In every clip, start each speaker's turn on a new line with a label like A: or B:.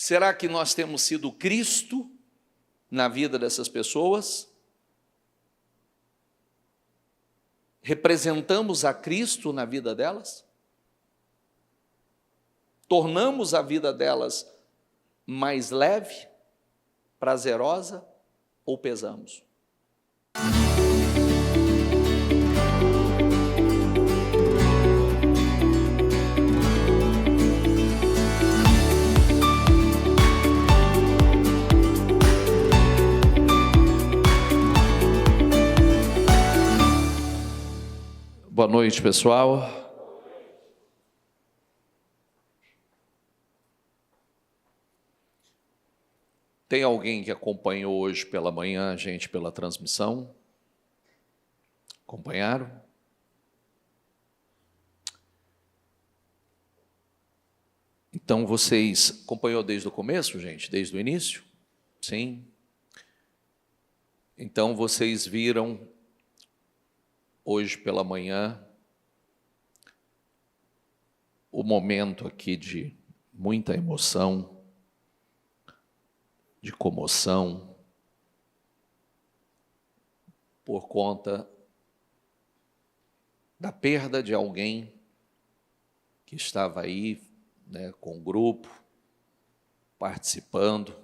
A: Será que nós temos sido Cristo na vida dessas pessoas? Representamos a Cristo na vida delas? Tornamos a vida delas mais leve, prazerosa ou pesamos? Boa noite, pessoal. Tem alguém que acompanhou hoje pela manhã a gente pela transmissão? Acompanharam? Então, vocês acompanhou desde o começo, gente? Desde o início? Sim. Então, vocês viram hoje pela manhã o momento aqui de muita emoção, de comoção, por conta da perda de alguém que estava aí, né, com o grupo, participando.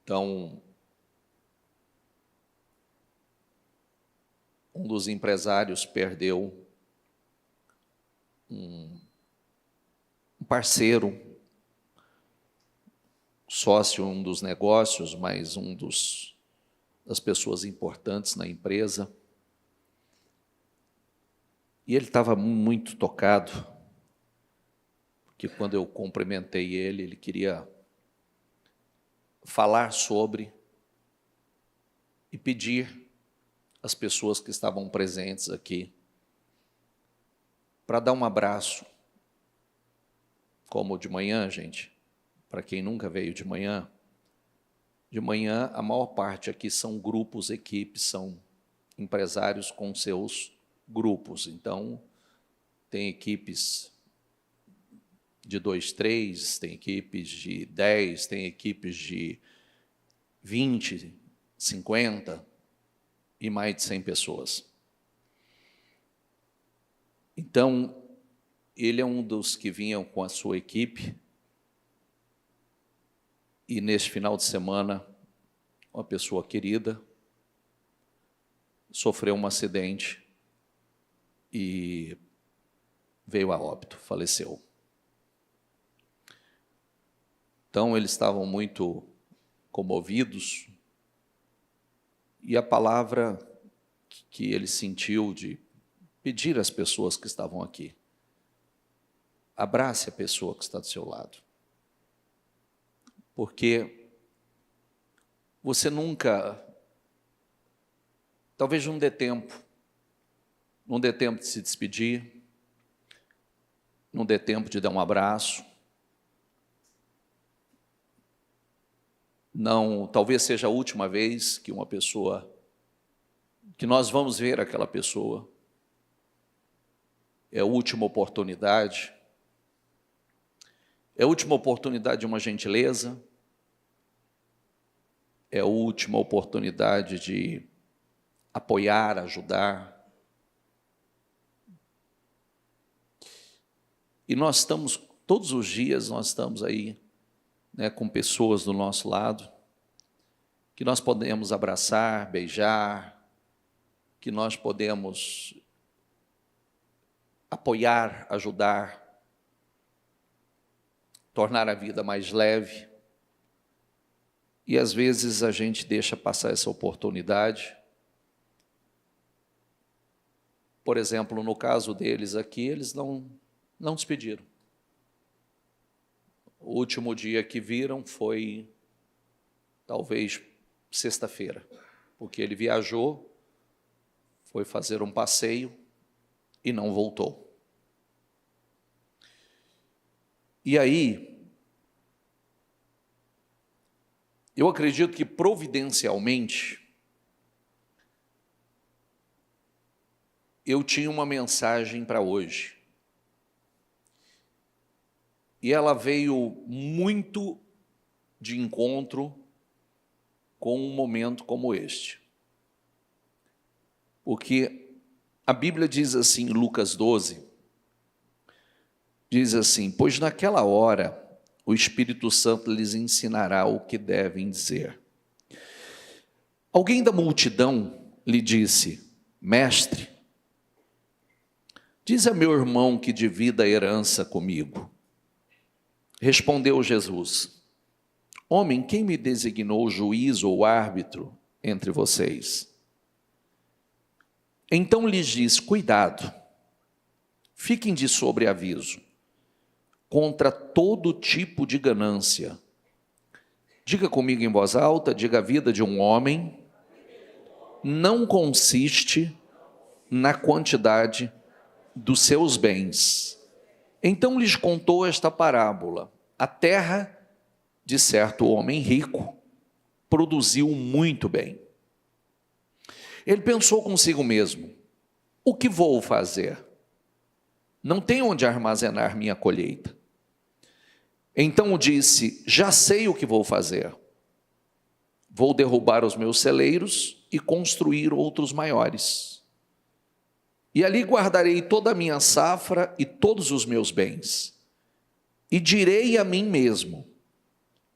A: Então, um dos empresários perdeu um parceiro, sócio em um dos negócios, mas das pessoas importantes na empresa. E ele estava muito tocado, porque quando eu cumprimentei ele, ele queria falar sobre e pedir às pessoas que estavam presentes aqui para dar um abraço, como de manhã, gente. Para quem nunca veio de manhã a maior parte aqui são grupos, equipes, são empresários com seus grupos. Então, tem equipes de 2, 3, tem equipes de 10, tem equipes de 20, 50 e mais de 100 pessoas. Então, ele é um dos que vinham com a sua equipe. E neste final de semana, uma pessoa querida sofreu um acidente e veio a óbito, faleceu. Então, eles estavam muito comovidos e a palavra que ele sentiu de pedir às pessoas que estavam aqui: abrace a pessoa que está do seu lado. Porque você nunca, talvez não dê tempo de se despedir, não dê tempo de dar um abraço, não, talvez seja a última vez que que nós vamos ver aquela pessoa, é a última oportunidade, é a última oportunidade de uma gentileza, é a última oportunidade de apoiar, ajudar. E nós estamos, todos os dias nós estamos aí, né, com pessoas do nosso lado, que nós podemos abraçar, beijar, que nós podemos apoiar, ajudar, tornar a vida mais leve. E às vezes a gente deixa passar essa oportunidade. Por exemplo, no caso deles aqui, eles não despediram. O último dia que viram foi, talvez, sexta-feira, porque ele viajou, foi fazer um passeio e não voltou. E aí, eu acredito que providencialmente, eu tinha uma mensagem para hoje. e ela veio muito de encontro com um momento como este. Porque a Bíblia diz assim, em Lucas 12, diz assim: pois naquela hora o Espírito Santo lhes ensinará o que devem dizer. Alguém da multidão lhe disse: mestre, diz a meu irmão que divida a herança comigo. Respondeu Jesus: homem, quem me designou juiz ou árbitro entre vocês? Então lhes disse: cuidado, fiquem de sobreaviso contra todo tipo de ganância. Diga comigo em voz alta, diga: a vida de um homem não consiste na quantidade dos seus bens. Então lhes contou esta parábola: a terra de certo homem rico produziu muito bem. Ele pensou consigo mesmo: o que vou fazer? Não tenho onde armazenar minha colheita. Então disse: já sei o que vou fazer. Vou derrubar os meus celeiros e construir outros maiores. E ali guardarei toda a minha safra e todos os meus bens. E direi a mim mesmo: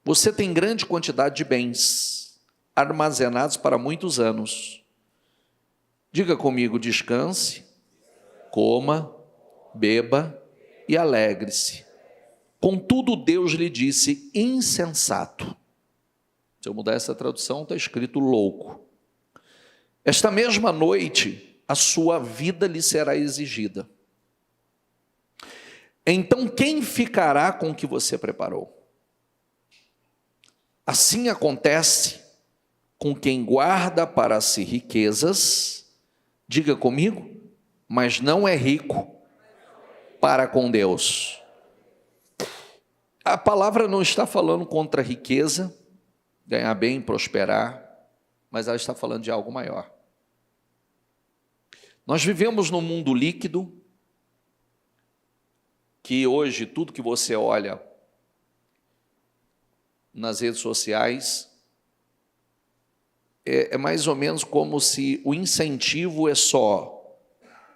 A: você tem grande quantidade de bens, armazenados para muitos anos. Diga comigo: descanse, coma, beba e alegre-se. Contudo, Deus lhe disse: insensato. Se eu mudar essa tradução, está escrito louco. Esta mesma noite, a sua vida lhe será exigida. Então, quem ficará com o que você preparou? Assim acontece com quem guarda para si riquezas, diga comigo, mas não é rico para com Deus. A palavra não está falando contra a riqueza, ganhar bem, prosperar, mas ela está falando de algo maior. Nós vivemos num mundo líquido, que hoje tudo que você olha nas redes sociais é mais ou menos como se o incentivo é só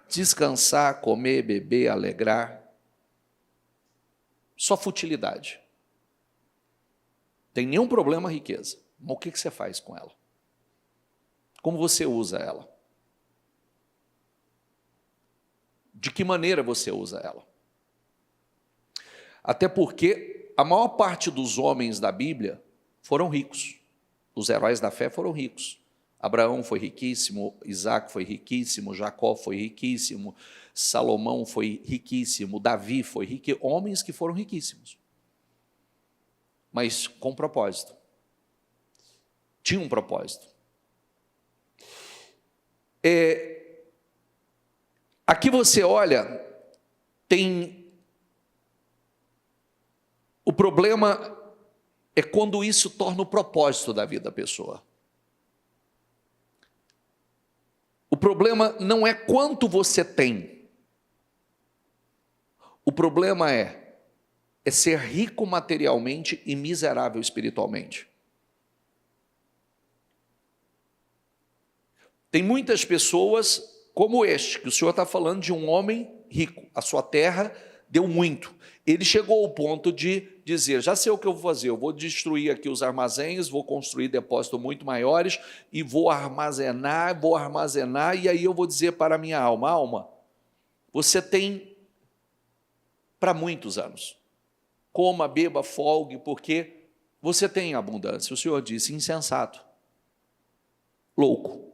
A: descansar, comer, beber, alegrar. Só futilidade. Tem nenhum problema a riqueza. Mas o que você faz com ela? Como você usa ela? De que maneira você usa ela? Até porque a maior parte dos homens da Bíblia foram ricos. Os heróis da fé foram ricos. Abraão foi riquíssimo, Isaac foi riquíssimo, Jacó foi riquíssimo, Salomão foi riquíssimo, Davi foi riquíssimo. Homens que foram riquíssimos. Mas com propósito. Tinha um propósito. Aqui você olha, tem... O problema é quando isso torna o propósito da vida da pessoa. O problema não é quanto você tem. O problema é ser rico materialmente e miserável espiritualmente. Tem muitas pessoas como este, que o Senhor está falando de um homem rico. A sua terra deu muito. Ele chegou ao ponto de dizer: já sei o que eu vou fazer, eu vou destruir aqui os armazéns, vou construir depósitos muito maiores e vou armazenar, e aí eu vou dizer para a minha alma: alma, você tem para muitos anos. Coma, beba, folgue, porque você tem abundância. O Senhor disse: insensato, louco,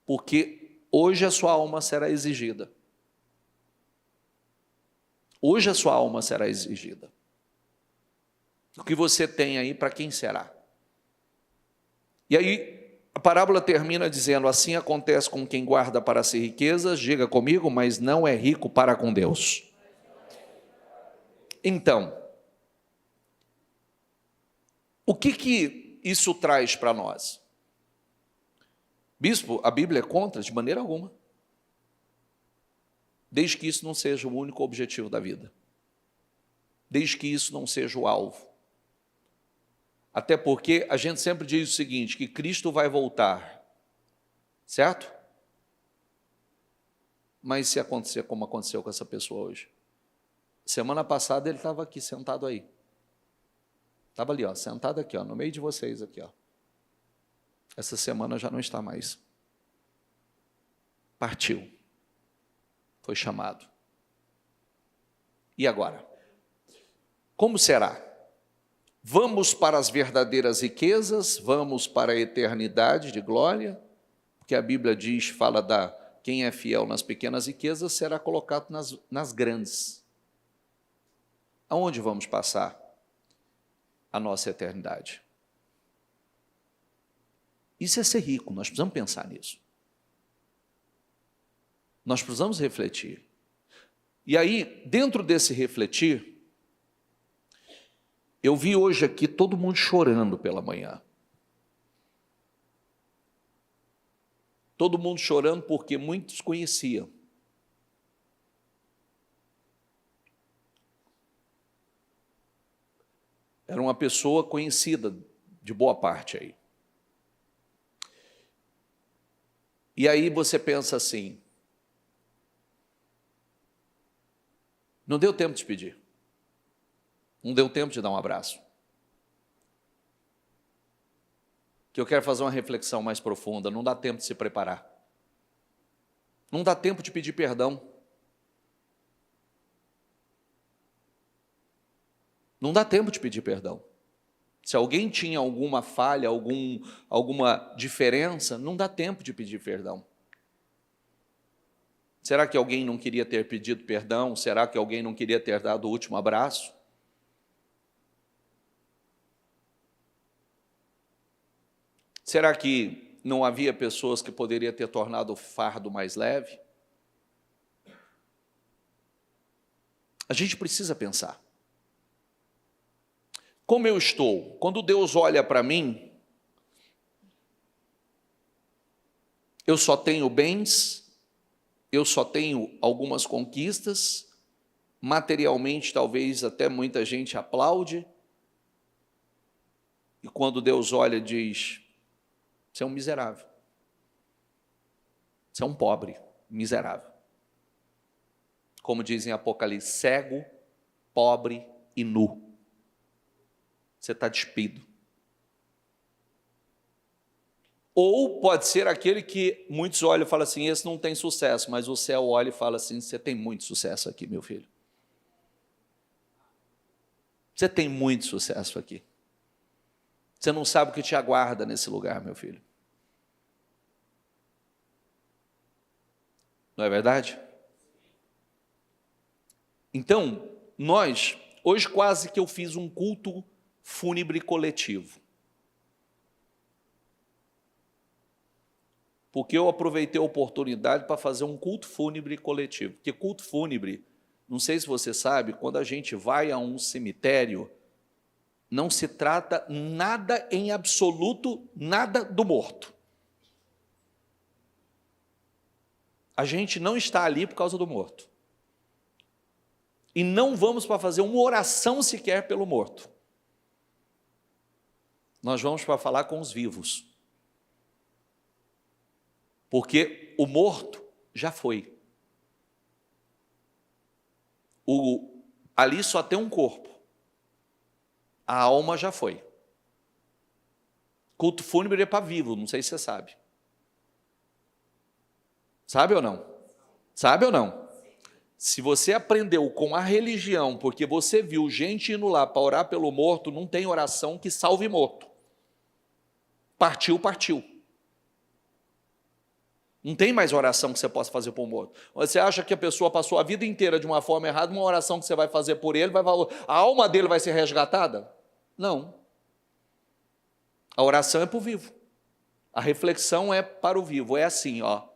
A: porque hoje a sua alma será exigida. Hoje a sua alma será exigida. O que você tem aí, para quem será? E aí, a parábola termina dizendo: assim acontece com quem guarda para si riquezas, diga comigo, mas não é rico para com Deus. Então, o que isso traz para nós? Bispo, a Bíblia é contra? De maneira alguma. Desde que isso não seja o único objetivo da vida. desde que isso não seja o alvo. Até porque a gente sempre diz o seguinte, que Cristo vai voltar, certo? Mas se acontecer como aconteceu com essa pessoa hoje? Semana passada ele estava aqui, sentado aí. Estava ali, ó, sentado aqui, ó, no meio de vocês aqui, ó. Essa semana já não está mais. Partiu. Foi chamado. E agora? Como será? Vamos para as verdadeiras riquezas? Vamos para a eternidade de glória? Porque a Bíblia diz, fala da quem é fiel nas pequenas riquezas será colocado nas grandes. Aonde vamos passar a nossa eternidade? Isso é ser rico, nós precisamos pensar nisso. Nós precisamos refletir. E aí, dentro desse refletir, eu vi hoje aqui todo mundo chorando pela manhã. Todo mundo chorando porque muitos conheciam. Era uma pessoa conhecida de boa parte aí. E aí você pensa assim, não deu tempo de pedir. Não deu tempo de dar um abraço. Que eu quero fazer uma reflexão mais profunda, não dá tempo de se preparar. Não dá tempo de pedir perdão. Não dá tempo de pedir perdão. Se alguém tinha alguma falha, alguma diferença, não dá tempo de pedir perdão. Será que alguém não queria ter pedido perdão? Será que alguém não queria ter dado o último abraço? Será que não havia pessoas que poderiam ter tornado o fardo mais leve? A gente precisa pensar. Como eu estou? Quando Deus olha para mim, eu só tenho bens, eu só tenho algumas conquistas, materialmente talvez até muita gente aplaude, e quando Deus olha diz, você é um miserável, você é um pobre, miserável. Como diz em Apocalipse, cego, pobre e nu. Você está despido. Ou pode ser aquele que muitos olham e falam assim, esse não tem sucesso, mas o céu olha e fala assim, você tem muito sucesso aqui, meu filho. Você tem muito sucesso aqui. Você não sabe o que te aguarda nesse lugar, meu filho. Não é verdade? Então, hoje quase que eu fiz um culto fúnebre coletivo. Porque eu aproveitei a oportunidade para fazer um culto fúnebre coletivo. Porque culto fúnebre, não sei se você sabe, quando a gente vai a um cemitério, não se trata nada em absoluto, nada do morto. A gente não está ali por causa do morto. E não vamos para fazer uma oração sequer pelo morto. Nós vamos para falar com os vivos. Porque o morto já foi. Ali só tem um corpo. A alma já foi. Culto fúnebre é para vivo, não sei se você sabe. Sabe ou não? Sabe ou não? Se você aprendeu com a religião, porque você viu gente indo lá para orar pelo morto, não tem oração que salve morto. Partiu, partiu. Não tem mais oração que você possa fazer por um morto. Você acha que a pessoa passou a vida inteira de uma forma errada, uma oração que você vai fazer por ele, a alma dele vai ser resgatada? Não. A oração é para o vivo. A reflexão é para o vivo. É assim, ó.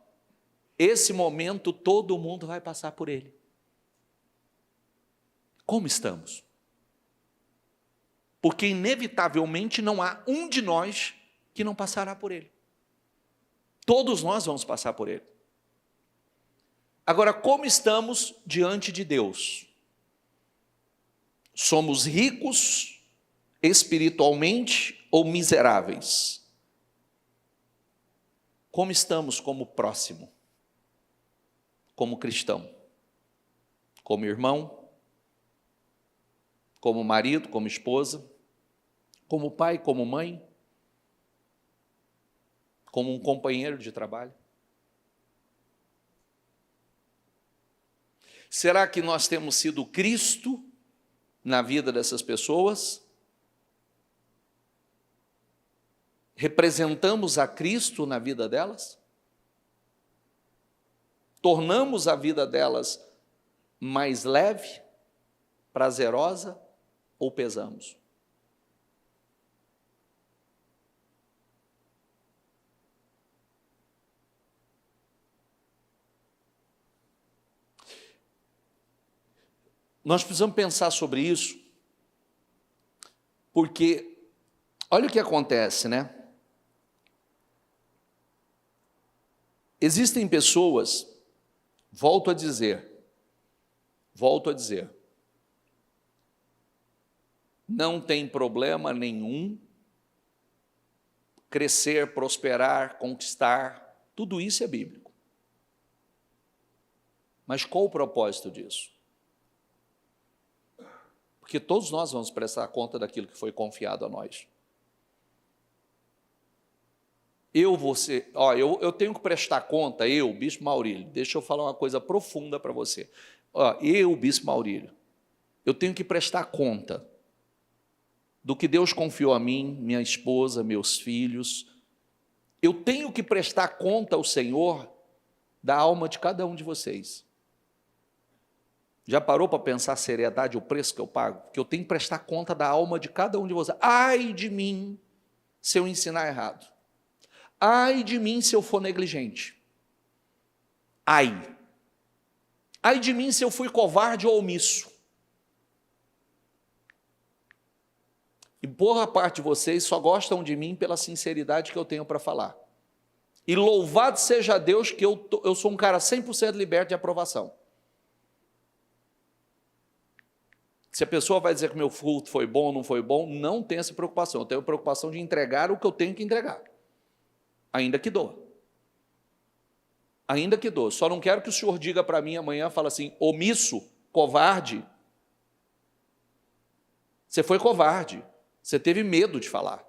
A: Esse momento todo mundo vai passar por ele. Como estamos? Porque inevitavelmente não há um de nós que não passará por ele. Todos nós vamos passar por ele. Agora, como estamos diante de Deus? Somos ricos espiritualmente ou miseráveis? Como estamos como próximo? Como cristão? Como irmão? Como marido, como esposa? Como pai, como mãe? Como um companheiro de trabalho? Será que nós temos sido Cristo na vida dessas pessoas? Representamos a Cristo na vida delas? Tornamos a vida delas mais leve, prazerosa ou pesamos? Nós precisamos pensar sobre isso, porque olha o que acontece, né? Existem pessoas, volto a dizer, não tem problema nenhum crescer, prosperar, conquistar, tudo isso é bíblico. Mas qual o propósito disso? Porque todos nós vamos prestar conta daquilo que foi confiado a nós. Eu tenho que prestar conta, Bispo Maurílio, deixa eu falar uma coisa profunda para você. Bispo Maurílio, eu tenho que prestar conta do que Deus confiou a mim, minha esposa, meus filhos. Eu tenho que prestar conta ao Senhor da alma de cada um de vocês. Já parou para pensar a seriedade, o preço que eu pago? Porque eu tenho que prestar conta da alma de cada um de vocês. Ai de mim se eu ensinar errado. Ai de mim se eu for negligente. Ai de mim se eu fui covarde ou omisso. E boa parte de vocês só gostam de mim pela sinceridade que eu tenho para falar. E louvado seja Deus que eu sou um cara 100% liberto de aprovação. Se a pessoa vai dizer que meu culto foi bom ou não foi bom, não tenho essa preocupação. Eu tenho a preocupação de entregar o que eu tenho que entregar. Ainda que doa. Ainda que doa. Só não quero que o senhor diga para mim amanhã, fala assim, omisso, covarde. Você foi covarde. Você teve medo de falar.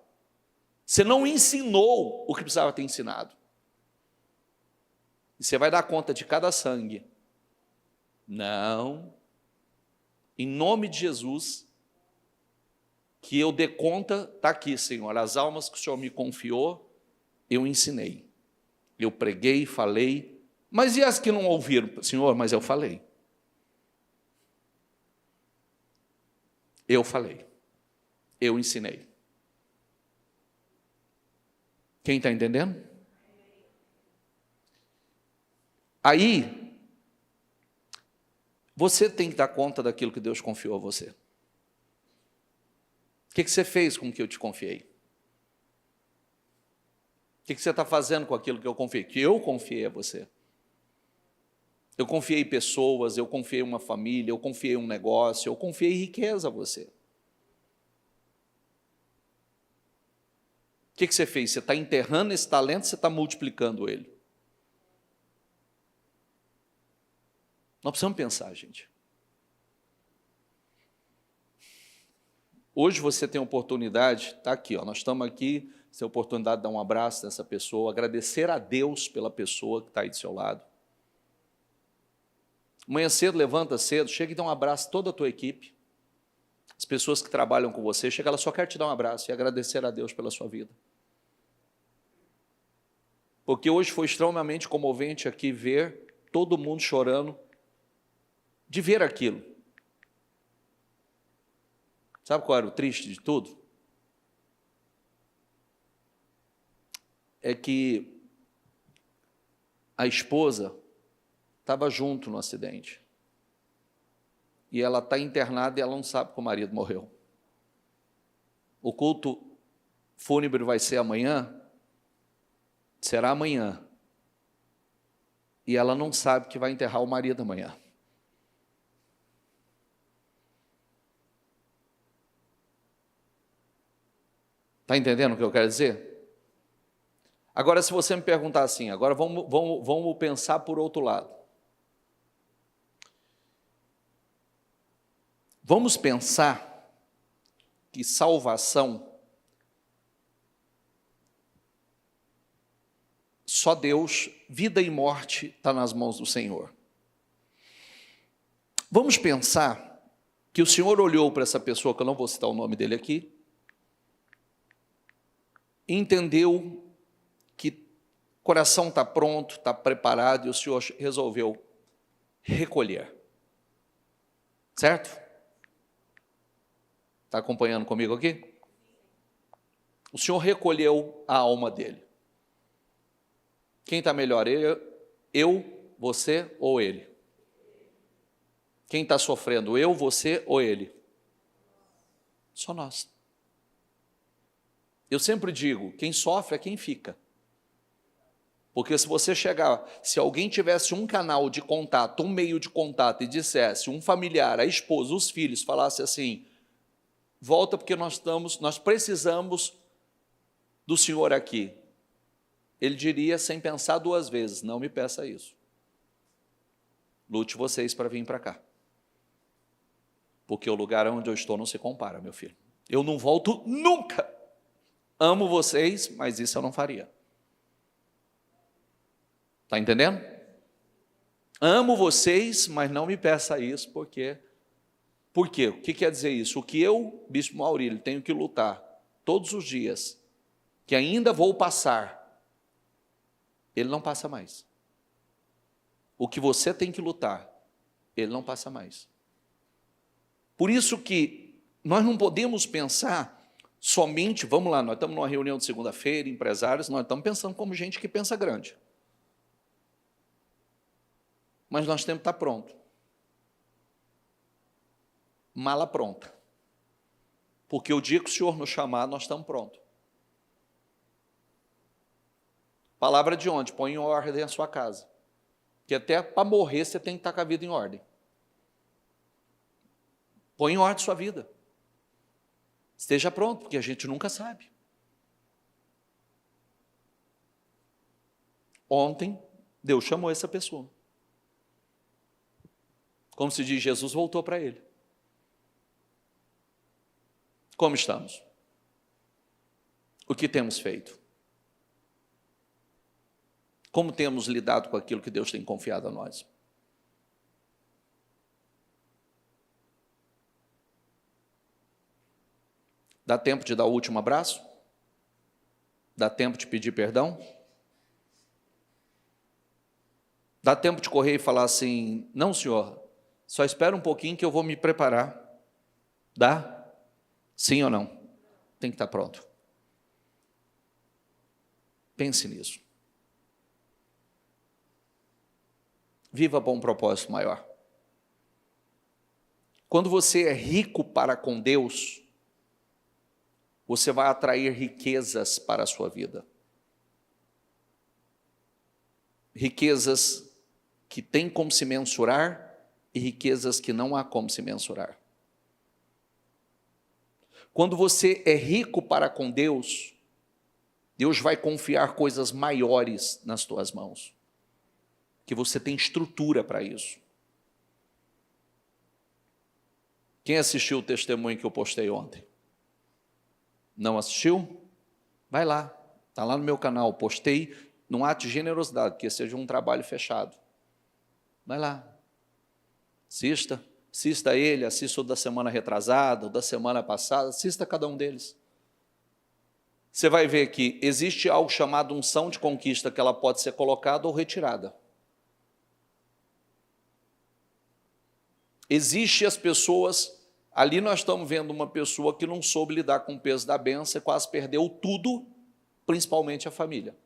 A: Você não ensinou o que precisava ter ensinado. E você vai dar conta de cada sangue. Não. Em nome de Jesus, que eu dê conta, está aqui, Senhor, as almas que o Senhor me confiou, eu ensinei. Eu preguei, falei, mas e as que não ouviram? Senhor, mas eu falei. Eu falei. Eu ensinei. Quem está entendendo? Aí, você tem que dar conta daquilo que Deus confiou a você. O que você fez com o que eu te confiei? O que você está fazendo com aquilo que eu confiei? Que eu confiei a você. Eu confiei pessoas, eu confiei uma família, eu confiei um negócio, eu confiei riqueza a você. O que você fez? Você está enterrando esse talento, você está multiplicando ele. Nós precisamos pensar, gente. Hoje você tem a oportunidade, está aqui, nós estamos aqui, você tem a oportunidade de dar um abraço nessa pessoa, agradecer a Deus pela pessoa que está aí do seu lado. Amanhã cedo, levanta cedo, chega e dá um abraço a toda a tua equipe. As pessoas que trabalham com você, chega, ela só quer te dar um abraço e agradecer a Deus pela sua vida. Porque hoje foi extremamente comovente aqui ver todo mundo chorando de ver aquilo. Sabe qual era o triste de tudo? É que a esposa estava junto no acidente. E ela está internada e ela não sabe que o marido morreu. O culto fúnebre vai ser amanhã? Será amanhã. E ela não sabe que vai enterrar o marido amanhã. Está entendendo o que eu quero dizer? Agora, se você me perguntar assim, agora vamos pensar por outro lado. Vamos pensar que salvação, só Deus, vida e morte está nas mãos do Senhor. Vamos pensar que o Senhor olhou para essa pessoa, que eu não vou citar o nome dele aqui, e entendeu que o coração está pronto, está preparado, e o Senhor resolveu recolher. Certo? Está acompanhando comigo aqui? O Senhor recolheu a alma dele. Quem está melhor? Eu, você ou ele? Quem está sofrendo? Eu, você ou ele? Só nós. Eu sempre digo, quem sofre é quem fica. Porque se você chegar, se alguém tivesse um canal de contato, um meio de contato e dissesse, um familiar, a esposa, os filhos, falasse assim, volta porque nós precisamos do Senhor aqui. Ele diria sem pensar duas vezes, não me peça isso. Lute vocês para vir para cá. Porque o lugar onde eu estou não se compara, meu filho. Eu não volto nunca. Amo vocês, mas isso eu não faria. Está entendendo? Amo vocês, mas não me peça isso, porque... Por quê? O que quer dizer isso? O que eu, Bispo Maurílio, tenho que lutar todos os dias, que ainda vou passar, ele não passa mais. O que você tem que lutar, ele não passa mais. Por isso que nós não podemos pensar somente, vamos lá, nós estamos numa reunião de segunda-feira, empresários, nós estamos pensando como gente que pensa grande. Mas nós temos que estar pronto. Mala pronta. Porque o dia que o Senhor nos chamar, nós estamos prontos. Palavra de onde? Põe em ordem a sua casa. Que até para morrer você tem que estar com a vida em ordem. Põe em ordem a sua vida. Esteja pronto, porque a gente nunca sabe. Ontem, Deus chamou essa pessoa. Como se diz, Jesus voltou para ele. Como estamos? O que temos feito? Como temos lidado com aquilo que Deus tem confiado a nós? Dá tempo de dar o último abraço? Dá tempo de pedir perdão? Dá tempo de correr e falar assim, não, senhor, só espera um pouquinho que eu vou me preparar. Dá? Sim ou não? Tem que estar pronto. Pense nisso. Viva para um propósito maior. Quando você é rico para com Deus, você vai atrair riquezas para a sua vida. Riquezas que tem como se mensurar e riquezas que não há como se mensurar. Quando você é rico para com Deus, Deus vai confiar coisas maiores nas tuas mãos, que você tem estrutura para isso. Quem assistiu o testemunho que eu postei ontem? Não assistiu? Vai lá, está lá no meu canal, postei num ato de generosidade, que seja um trabalho fechado. Vai lá, assista ele, assista o da semana retrasada, o da semana passada, assista cada um deles. Você vai ver que existe algo chamado unção de conquista, que ela pode ser colocada ou retirada. Existe as pessoas, ali nós estamos vendo uma pessoa que não soube lidar com o peso da bênção e quase perdeu tudo, principalmente a família.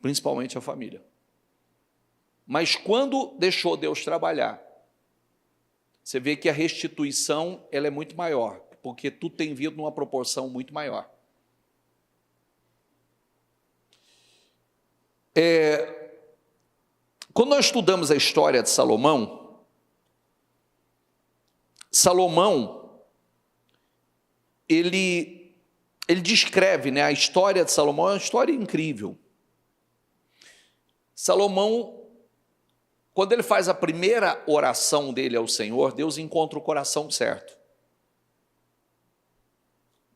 A: Principalmente a família. Mas quando deixou Deus trabalhar, você vê que a restituição ela é muito maior, porque tudo tem vindo numa proporção muito maior. Quando nós estudamos a história de Salomão, ele ele descreve, né, a história de Salomão, é uma história incrível. Salomão, quando ele faz a primeira oração dele ao Senhor, Deus encontra o coração certo.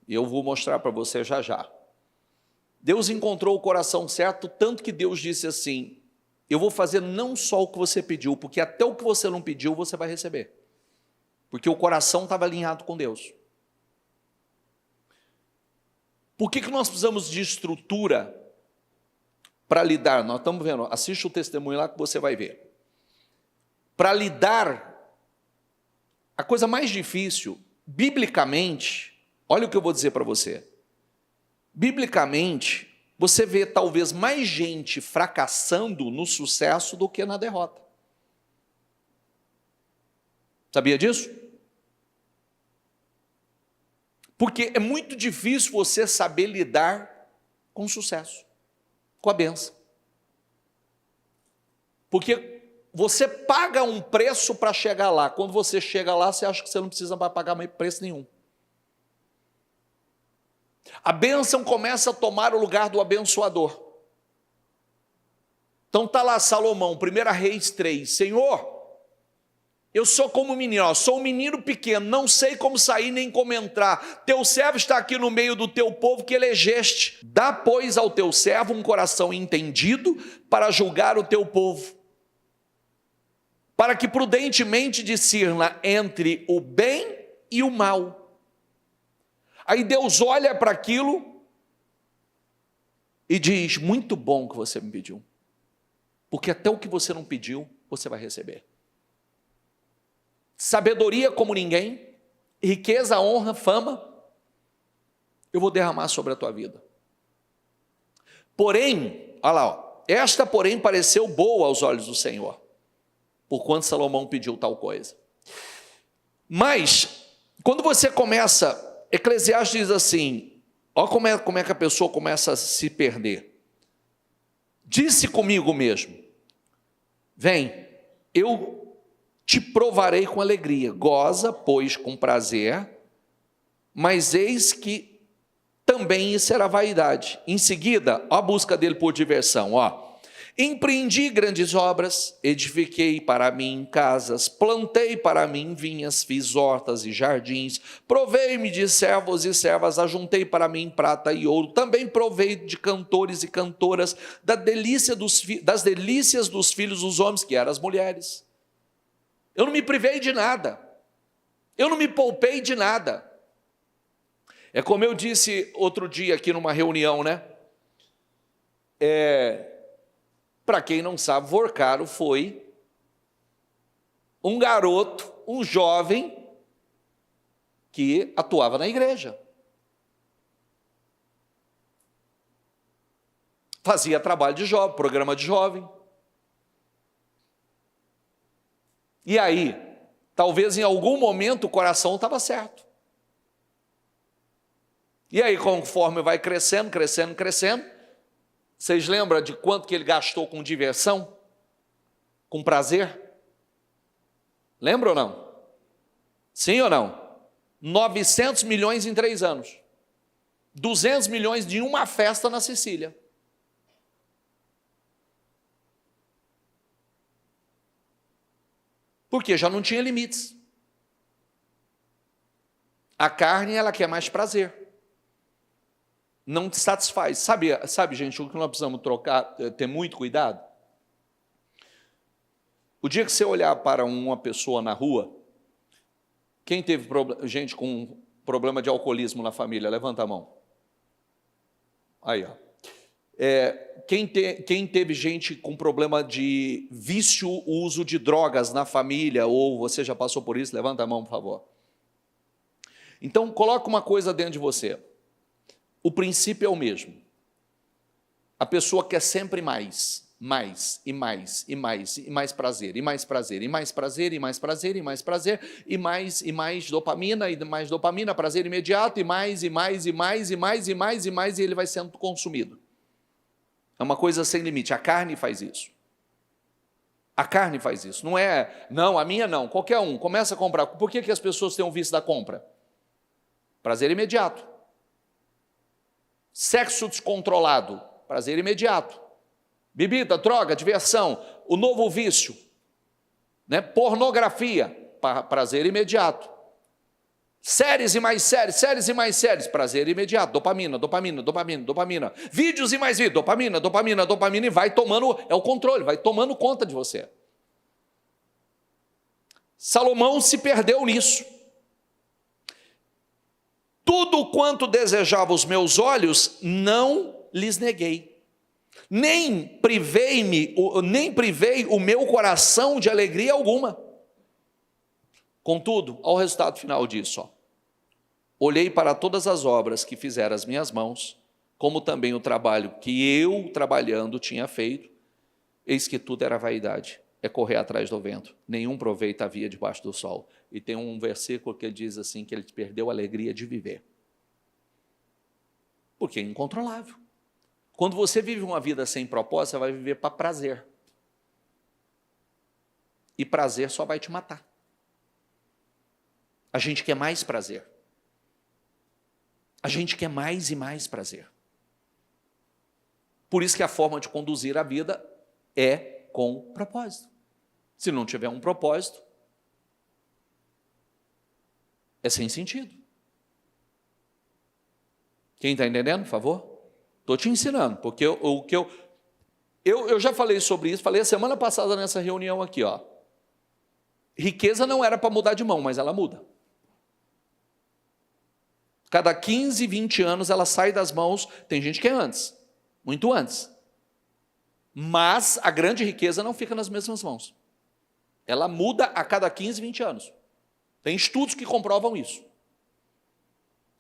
A: E eu vou mostrar para você já já. Deus encontrou o coração certo, tanto que Deus disse assim: eu vou fazer não só o que você pediu, porque até o que você não pediu, você vai receber. Porque o coração estava alinhado com Deus. Por que nós precisamos de estrutura para lidar? Nós estamos vendo, assiste o testemunho lá que você vai ver. Para lidar, a coisa mais difícil, biblicamente, olha o que eu vou dizer para você. Biblicamente, você vê talvez mais gente fracassando no sucesso do que na derrota. Sabia disso? Porque é muito difícil você saber lidar com o sucesso, com a bênção. Porque você paga um preço para chegar lá. Quando você chega lá, você acha que você não precisa pagar preço nenhum. A bênção começa a tomar o lugar do abençoador. Então está lá Salomão, 1 Reis 3, Senhor, eu sou como um menino, sou um menino pequeno, não sei como sair nem como entrar, teu servo está aqui no meio do teu povo que elegeste, dá pois ao teu servo um coração entendido para julgar o teu povo, para que prudentemente discirna entre o bem e o mal. Aí Deus olha para aquilo e diz: muito bom que você me pediu, porque até o que você não pediu, você vai receber. Sabedoria como ninguém, riqueza, honra, fama, eu vou derramar sobre a tua vida. Porém, olha lá, ó, esta porém pareceu boa aos olhos do Senhor, porquanto Salomão pediu tal coisa. Mas, quando você começa... Eclesiastes diz assim, olha como é que a pessoa começa a se perder. Disse comigo mesmo, vem, eu te provarei com alegria, goza, pois, com prazer, mas eis que também isso era vaidade. Em seguida, ó, a busca dele por diversão, ó. Empreendi grandes obras, edifiquei para mim casas, plantei para mim vinhas, fiz hortas e jardins, provei-me de servos e servas, ajuntei para mim prata e ouro, também provei de cantores e cantoras, das delícias dos filhos dos homens, que eram as mulheres. Eu não me privei de nada, eu não me poupei de nada. É como eu disse outro dia aqui numa reunião, né? Para quem não sabe, Vorcaro foi um garoto, um jovem que atuava na igreja. Fazia trabalho de jovem, programa de jovem. E aí, talvez em algum momento o coração estava certo. E aí, conforme vai crescendo, vocês lembram de quanto que ele gastou com diversão? Com prazer? Lembra ou não? Sim ou não? 900 milhões em 3 anos. 200 milhões de uma festa na Sicília. Porque já não tinha limites. A carne, ela quer mais prazer. Não te satisfaz. Sabe, gente, o que nós precisamos ter muito cuidado? O dia que você olhar para uma pessoa na rua, quem teve gente com problema de alcoolismo na família, levanta a mão. Aí, ó. Quem teve gente com problema de vício, uso de drogas na família, ou você já passou por isso, levanta a mão, por favor. Então, coloca uma coisa dentro de você. O princípio é o mesmo. A pessoa quer sempre mais prazer, e mais prazer, e mais prazer, e mais prazer, e mais prazer, e mais dopamina, e mais dopamina, prazer imediato, e mais, e ele vai sendo consumido. É uma coisa sem limite. A carne faz isso. A carne faz isso. Não, a minha não, qualquer um, começa a comprar. Por que as pessoas têm um vício da compra? Prazer imediato. Sexo descontrolado, prazer imediato. Bebida, droga, diversão, o novo vício, né? Pornografia, prazer imediato. Séries e mais séries, séries e mais séries, prazer imediato, dopamina, dopamina, dopamina, dopamina. Vídeos e mais vídeos, dopamina, dopamina, dopamina, e vai tomando, é o controle, vai tomando conta de você. Salomão se perdeu nisso. Tudo quanto desejava os meus olhos, não lhes neguei. Nem privei o meu coração de alegria alguma. Contudo, ao resultado final disso, olhei para todas as obras que fizeram as minhas mãos, como também o trabalho que eu, trabalhando, tinha feito, eis que tudo era vaidade, é correr atrás do vento, nenhum proveito havia debaixo do sol. E tem um versículo que ele diz assim, que ele perdeu a alegria de viver. Porque é incontrolável. Quando você vive uma vida sem propósito, você vai viver para prazer. E prazer só vai te matar. A gente quer mais prazer. A gente quer mais e mais prazer. Por isso que a forma de conduzir a vida é com propósito. Se não tiver um propósito, é sem sentido. Quem está entendendo, por favor? Estou te ensinando, porque eu já falei sobre isso, falei a semana passada nessa reunião aqui, Riqueza não era para mudar de mão, mas ela muda. Cada 15, 20 anos ela sai das mãos, tem gente que é antes, muito antes. Mas a grande riqueza não fica nas mesmas mãos. Ela muda a cada 15, 20 anos. Tem estudos que comprovam isso.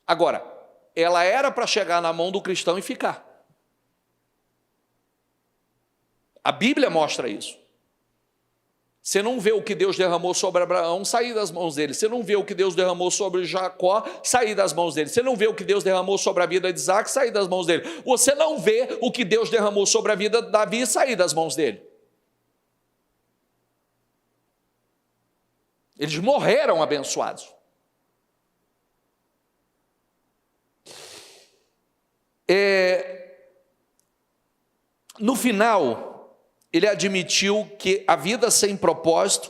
A: Agora, ela era para chegar na mão do cristão e ficar. A Bíblia mostra isso. Você não vê o que Deus derramou sobre Abraão sair das mãos dele. Você não vê o que Deus derramou sobre Jacó sair das mãos dele. Você não vê o que Deus derramou sobre a vida de Isaac sair das mãos dele. Você não vê o que Deus derramou sobre a vida de Davi sair das mãos dele. Eles morreram abençoados. No final, ele admitiu que a vida sem propósito,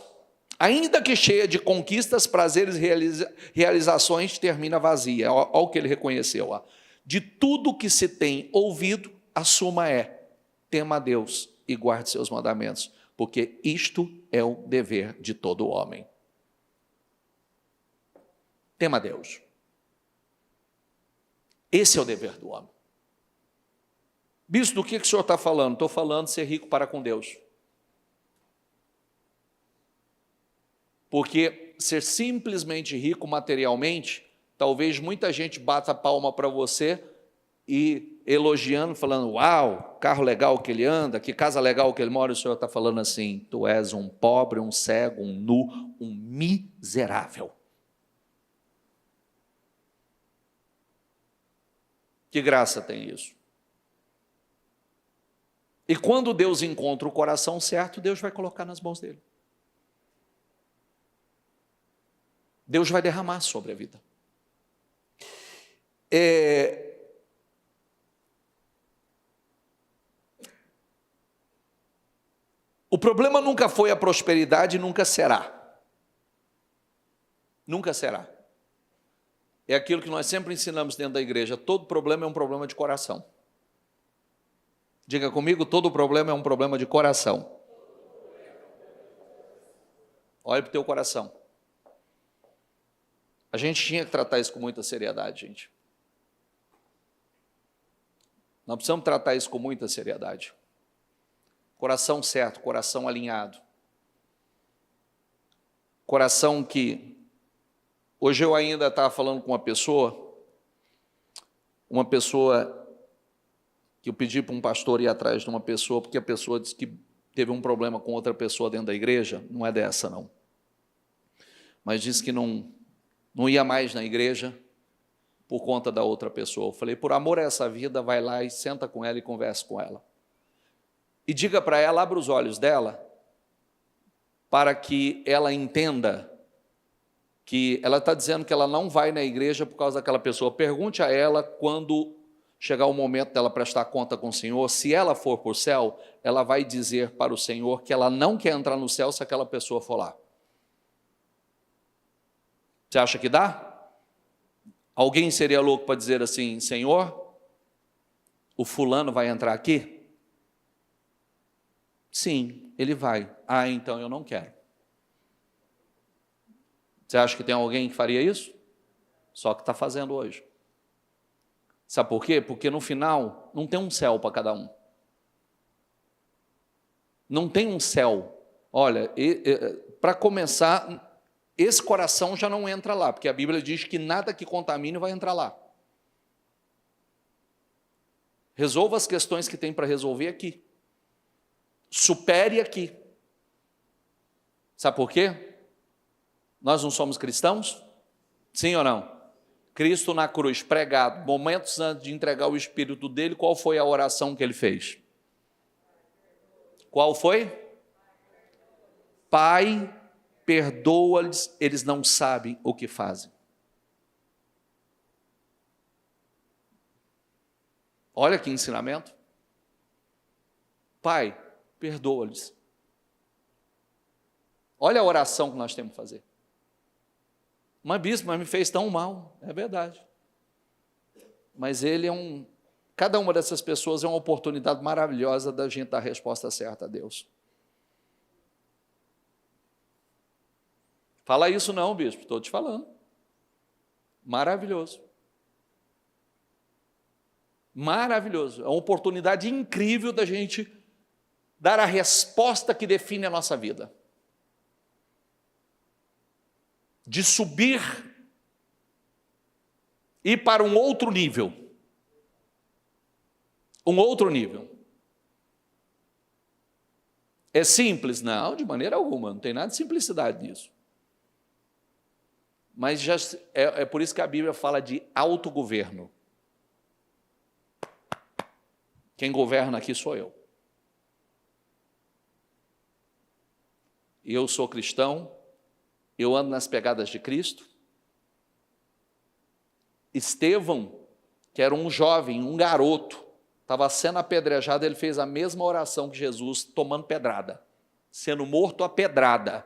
A: ainda que cheia de conquistas, prazeres e realizações, termina vazia. Olha o que ele reconheceu. De tudo que se tem ouvido, a suma é: tema a Deus e guarde seus mandamentos, porque isto é o dever de todo homem. Tema a Deus. Esse é o dever do homem. Bispo, do que o senhor está falando? Estou falando de ser rico para com Deus. Porque ser simplesmente rico materialmente, talvez muita gente bata a palma para você e elogiando, falando: uau, carro legal que ele anda, que casa legal que ele mora, e o senhor está falando assim: tu és um pobre, um cego, um nu, um miserável. Que graça tem isso? E quando Deus encontra o coração certo, Deus vai colocar nas mãos dele. Deus vai derramar sobre a vida. O problema nunca foi a prosperidade, nunca será. Nunca será. É aquilo que nós sempre ensinamos dentro da igreja: todo problema é um problema de coração. Diga comigo: todo problema é um problema de coração. Olha para o teu coração. A gente tinha que tratar isso com muita seriedade, gente. Nós precisamos tratar isso com muita seriedade. Coração certo, coração alinhado. Coração que... Hoje eu ainda estava falando com uma pessoa que eu pedi para um pastor ir atrás de uma pessoa, porque a pessoa disse que teve um problema com outra pessoa dentro da igreja. Não é dessa, não. Mas disse que não ia mais na igreja por conta da outra pessoa. Eu falei: por amor a essa vida, vai lá e senta com ela e conversa com ela. E diga para ela, abra os olhos dela, para que ela entenda que ela está dizendo que ela não vai na igreja por causa daquela pessoa. Pergunte a ela quando chegar o momento dela prestar conta com o Senhor, se ela for para o céu, ela vai dizer para o Senhor que ela não quer entrar no céu se aquela pessoa for lá. Você acha que dá? Alguém seria louco para dizer assim: Senhor, o fulano vai entrar aqui? Sim, ele vai. Ah, então eu não quero. Você acha que tem alguém que faria isso? Só que está fazendo hoje. Sabe por quê? Porque no final não tem um céu para cada um. Não tem um céu. Olha, para começar, esse coração já não entra lá, porque a Bíblia diz que nada que contamine vai entrar lá. Resolva as questões que tem para resolver aqui. Supere aqui. Sabe por quê? Nós não somos cristãos? Sim ou não? Cristo na cruz, pregado, momentos antes de entregar o Espírito dele, qual foi a oração que ele fez? Qual foi? Pai, perdoa-lhes, eles não sabem o que fazem. Olha que ensinamento. Pai, perdoa-lhes. Olha a oração que nós temos que fazer. Mas bispo, mas me fez tão mal. É verdade. Mas ele cada uma dessas pessoas é uma oportunidade maravilhosa da gente dar a resposta certa a Deus. Fala isso não, bispo, estou te falando. Maravilhoso. Maravilhoso. É uma oportunidade incrível da gente dar a resposta que define a nossa vida. De subir e ir para um outro nível. Um outro nível. É simples? Não, de maneira alguma, não tem nada de simplicidade nisso. Mas é por isso que a Bíblia fala de autogoverno. Quem governa aqui sou eu. Eu sou cristão, eu ando nas pegadas de Cristo. Estevão, que era um jovem, um garoto, estava sendo apedrejado, ele fez a mesma oração que Jesus, tomando pedrada, sendo morto a pedrada.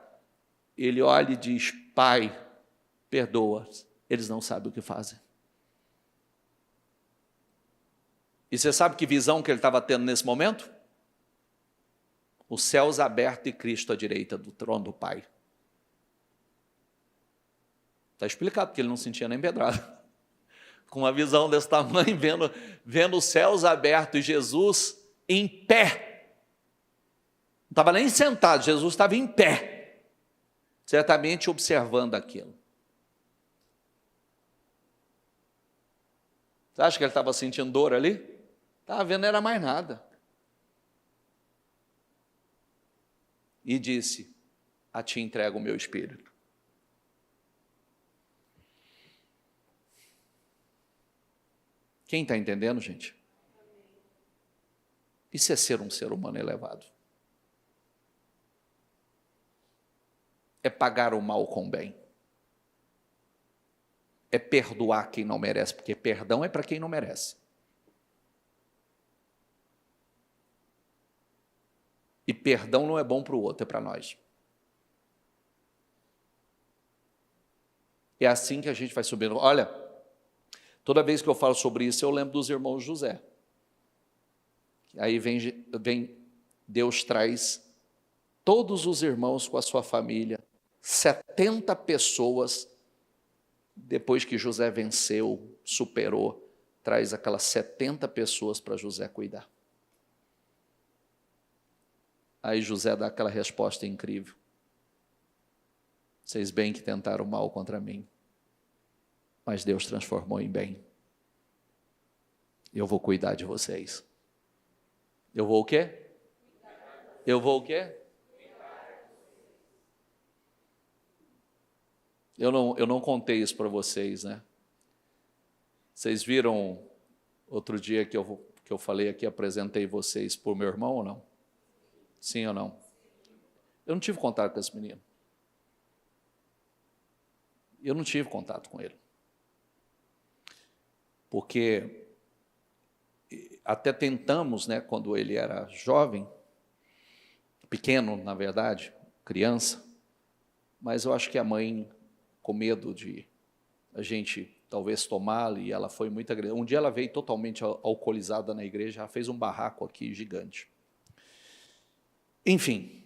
A: Ele olha e diz: Pai, perdoa, eles não sabem o que fazem. E você sabe que visão que ele estava tendo nesse momento? Os céus abertos e Cristo à direita do trono do Pai. Está explicado porque ele não sentia nem pedrada. Com uma visão desse tamanho, vendo os céus abertos e Jesus em pé. Não estava nem sentado, Jesus estava em pé, certamente observando aquilo. Você acha que ele estava sentindo dor ali? Estava vendo, não era mais nada. E disse: a ti entrego o meu espírito. Quem está entendendo, gente? Isso é ser um ser humano elevado. É pagar o mal com o bem. É perdoar quem não merece, porque perdão é para quem não merece. E perdão não é bom para o outro, é para nós. É assim que a gente vai subindo. Olha, toda vez que eu falo sobre isso, eu lembro dos irmãos José. Aí vem Deus traz todos os irmãos com a sua família, 70 pessoas, depois que José venceu, superou, traz aquelas 70 pessoas para José cuidar. Aí José dá aquela resposta incrível: vocês bem que tentaram mal contra mim, mas Deus transformou em bem. Eu vou cuidar de vocês. Eu vou o quê? Eu vou o quê? Eu não contei isso para vocês, né? Vocês viram outro dia que eu falei aqui, apresentei vocês por meu irmão ou não? Sim ou não? Eu não tive contato com esse menino. Eu não tive contato com ele. Porque até tentamos, né, quando ele era jovem, pequeno, na verdade, criança, mas eu acho que a mãe, com medo de a gente talvez tomá-la, e ela foi muito agressiva. Um dia ela veio totalmente alcoolizada na igreja, ela fez um barraco aqui gigante. Enfim,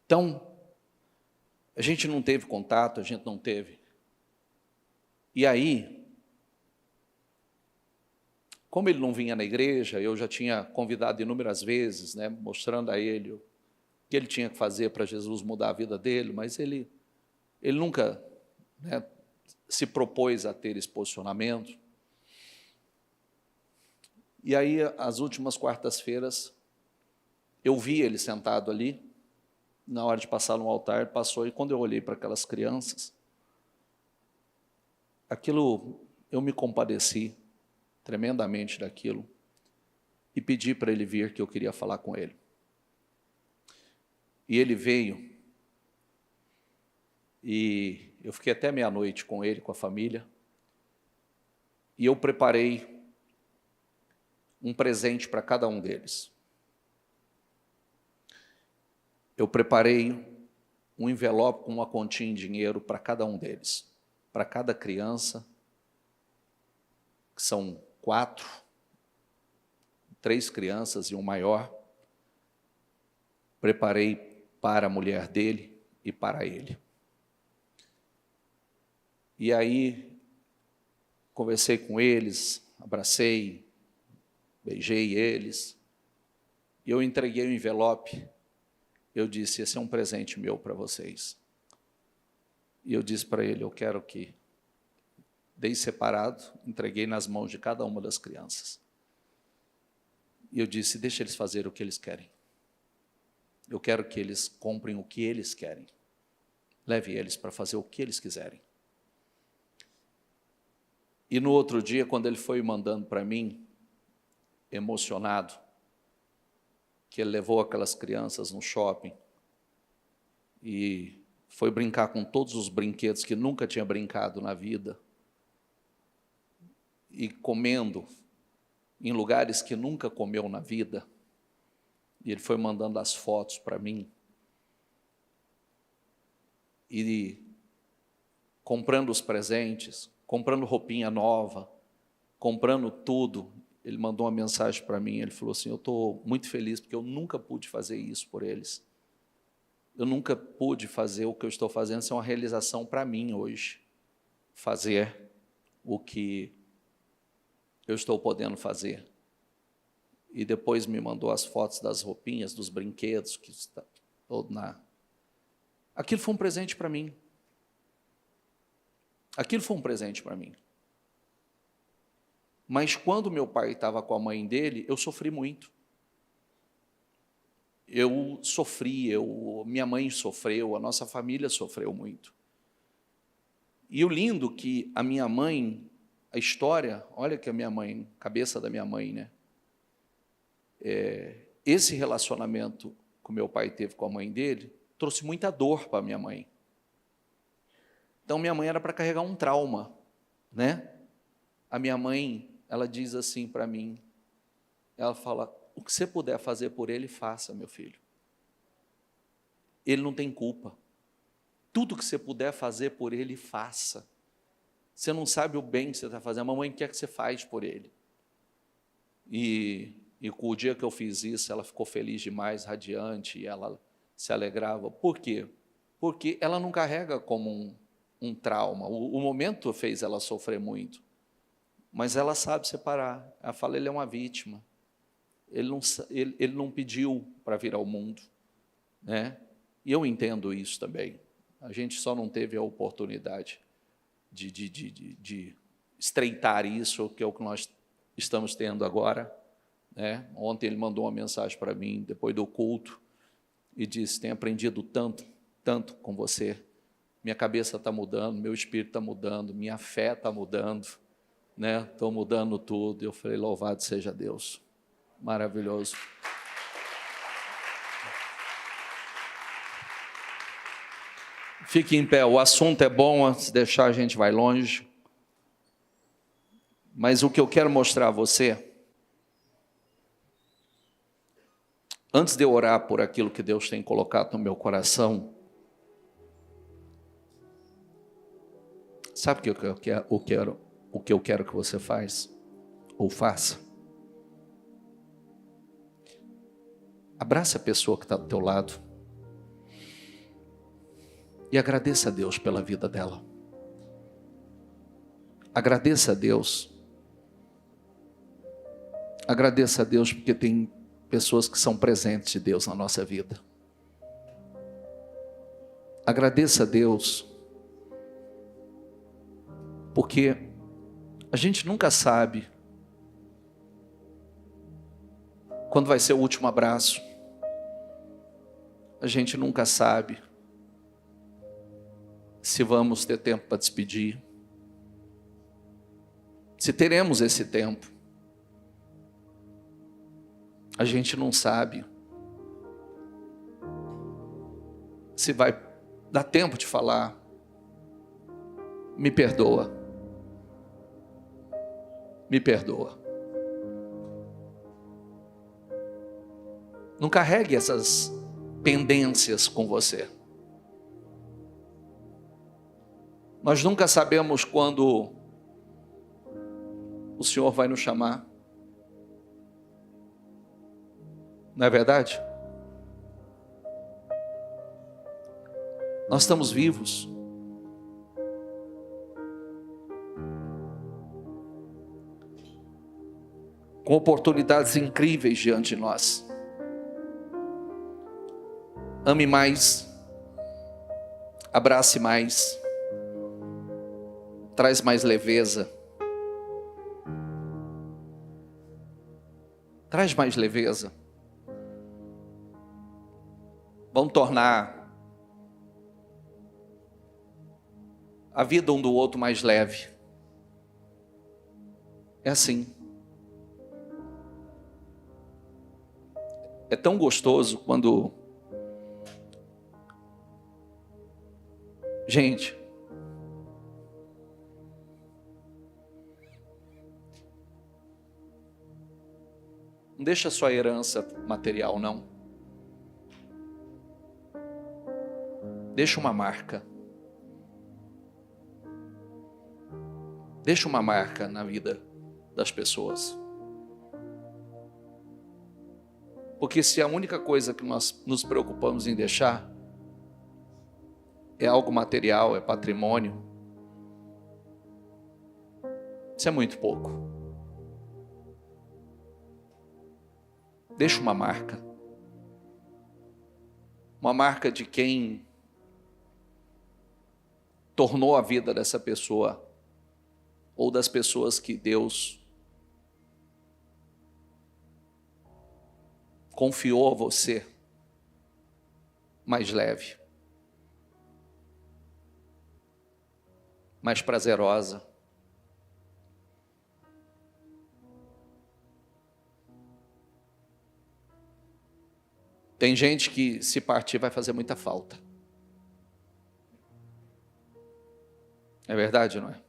A: então, a gente não teve contato, a gente não teve. E aí, como ele não vinha na igreja, eu já tinha convidado inúmeras vezes, né, mostrando a ele o que ele tinha que fazer para Jesus mudar a vida dele, mas ele nunca, né, se propôs a ter esse posicionamento. E aí, as últimas quartas-feiras, eu vi ele sentado ali, na hora de passar no altar, passou, e quando eu olhei para aquelas crianças, aquilo, eu me compadeci tremendamente daquilo, e pedi para ele vir, que eu queria falar com ele. E ele veio, e eu fiquei até meia-noite com ele, com a família, e eu preparei um presente para cada um deles. Eu preparei um envelope com uma continha em dinheiro para cada um deles, para cada criança, que são 4, 3 crianças e um maior. Preparei para a mulher dele e para ele. E aí, conversei com eles, abracei, beijei eles, e eu entreguei o envelope. Eu disse, esse é um presente meu para vocês. E eu disse para ele, eu quero que, dei separado, entreguei nas mãos de cada uma das crianças. E eu disse, deixa eles fazerem o que eles querem. Eu quero que eles comprem o que eles querem. Leve eles para fazer o que eles quiserem. E no outro dia, quando ele foi mandando para mim, emocionado, que ele levou aquelas crianças no shopping e foi brincar com todos os brinquedos que nunca tinha brincado na vida, e comendo em lugares que nunca comeu na vida, e ele foi mandando as fotos para mim, e comprando os presentes, comprando roupinha nova, comprando tudo. Ele mandou uma mensagem para mim, ele falou assim, eu estou muito feliz, porque eu nunca pude fazer isso por eles. Eu nunca pude fazer o que eu estou fazendo, isso é uma realização para mim hoje, fazer o que eu estou podendo fazer. E depois me mandou as fotos das roupinhas, dos brinquedos, que está todo na... Aquilo foi um presente para mim. Aquilo foi um presente para mim. Mas quando meu pai estava com a mãe dele, eu sofri muito. Eu sofri, minha mãe sofreu, a nossa família sofreu muito. E o lindo que a minha mãe, a história, olha que a minha mãe, cabeça da minha mãe, né? Esse relacionamento que o meu pai teve com a mãe dele, trouxe muita dor para a minha mãe. Então, minha mãe era para carregar um trauma, né? A minha mãe, ela diz assim para mim, ela fala, o que você puder fazer por ele, faça, meu filho. Ele não tem culpa. Tudo que você puder fazer por ele, faça. Você não sabe o bem que você está fazendo, a mamãe quer que você faz por ele. E com o dia que eu fiz isso, ela ficou feliz demais, radiante, e ela se alegrava. Por quê? Porque ela não carrega como um trauma. O momento fez ela sofrer muito, mas ela sabe separar. Ela fala, ele é uma vítima. Ele não pediu para vir ao mundo, né? E eu entendo isso também. A gente só não teve a oportunidade de estreitar isso, que é o que nós estamos tendo agora, né? Ontem ele mandou uma mensagem para mim, depois do culto, e disse, tenho aprendido tanto, tanto com você. Minha cabeça está mudando, meu espírito está mudando, minha fé está mudando, né? Estou mudando tudo. Eu falei, louvado seja Deus. Maravilhoso. Fique em pé, o assunto é bom, se deixar a gente vai longe. Mas o que eu quero mostrar a você, antes de eu orar por aquilo que Deus tem colocado no meu coração, sabe o que eu quero que você faça? Abraça a pessoa que está do teu lado e agradeça a Deus pela vida dela. Agradeça a Deus. Agradeça a Deus porque tem pessoas que são presentes de Deus na nossa vida. Agradeça a Deus porque a gente nunca sabe quando vai ser o último abraço. A gente nunca sabe se vamos ter tempo para despedir, se teremos esse tempo. A gente não sabe se vai dar tempo de falar, me perdoa, me perdoa. Não carregue essas pendências com você. Nós nunca sabemos quando o Senhor vai nos chamar. Não é verdade? Nós estamos vivos. Com oportunidades incríveis diante de nós. Ame mais, abrace mais, traz mais leveza. Traz mais leveza. Vamos tornar a vida um do outro mais leve. É assim. É tão gostoso quando... Gente, não deixa só a herança material, não. Deixa uma marca. Deixa uma marca na vida das pessoas. Porque se a única coisa que nós nos preocupamos em deixar é algo material, é patrimônio, isso é muito pouco. Deixa uma marca. Uma marca de quem tornou a vida dessa pessoa ou das pessoas que Deus confiou a você mais leve, mais prazerosa. Tem gente que se partir vai fazer muita falta. É verdade, não é?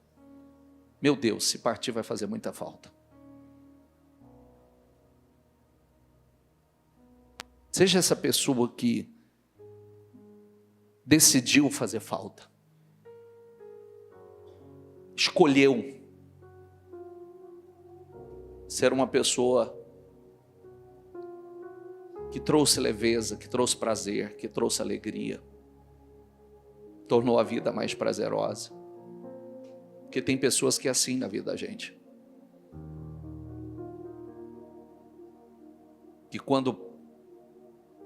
A: Meu Deus, se partir vai fazer muita falta. Seja essa pessoa que decidiu fazer falta. Escolheu ser uma pessoa que trouxe leveza, que trouxe prazer, que trouxe alegria. Tornou a vida mais prazerosa. Porque tem pessoas que é assim na vida da gente. Que quando,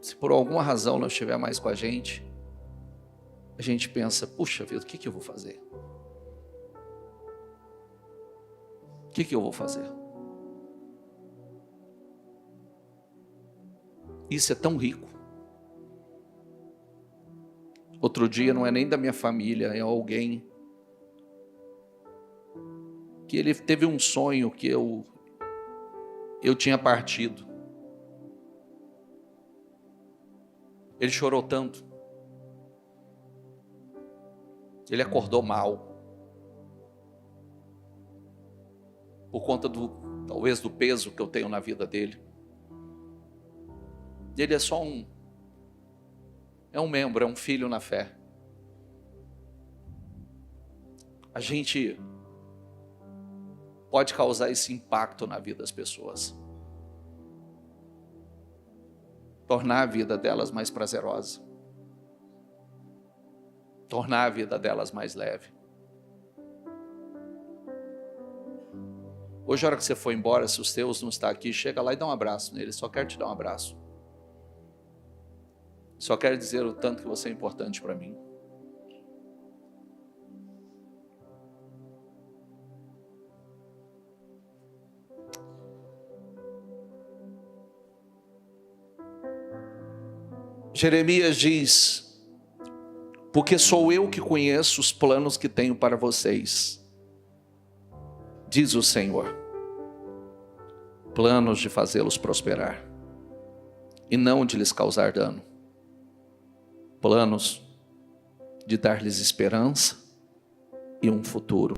A: se por alguma razão não estiver mais com a gente pensa, puxa vida, o que eu vou fazer? O que eu vou fazer? Isso é tão rico. Outro dia, não é nem da minha família, é alguém que ele teve um sonho que eu tinha partido. Ele chorou tanto. Ele acordou mal. por conta talvez do peso que eu tenho na vida dele. Ele é só um membro, é um filho na fé. A gente pode causar esse impacto na vida das pessoas. Tornar a vida delas mais prazerosa. Tornar a vida delas mais leve. Hoje, a hora que você for embora, se os teus não estão aqui, chega lá e dá um abraço nele. Só quero te dar um abraço. Só quero dizer o tanto que você é importante para mim. Jeremias diz: porque sou eu que conheço os planos que tenho para vocês, diz o Senhor, planos de fazê-los prosperar e não de lhes causar dano, planos de dar-lhes esperança e um futuro.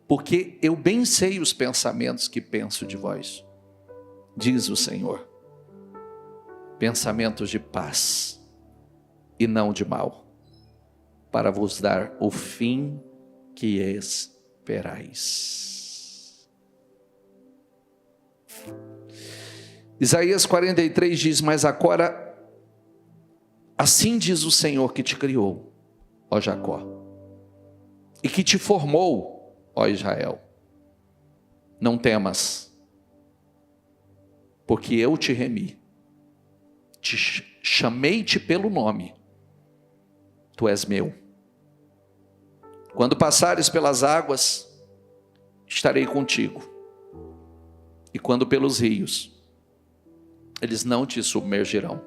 A: Porque eu bem sei os pensamentos que penso de vós, diz o Senhor, pensamentos de paz e não de mal, para vos dar o fim que esperais. Isaías 43 diz: mas agora, assim diz o Senhor que te criou, ó Jacó, e que te formou, ó Israel, não temas, porque eu te remi, chamei-te pelo nome, tu és meu. Quando passares pelas águas, estarei contigo, e quando pelos rios, eles não te submergirão.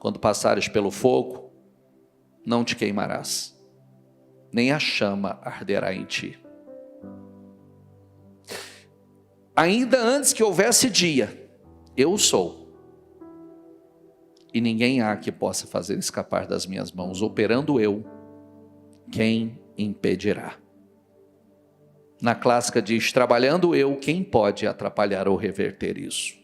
A: Quando passares pelo fogo, não te queimarás, nem a chama arderá em ti. Ainda antes que houvesse dia, eu sou, e ninguém há que possa fazer escapar das minhas mãos. Operando eu, quem impedirá? Na clássica diz: trabalhando eu, quem pode atrapalhar ou reverter isso?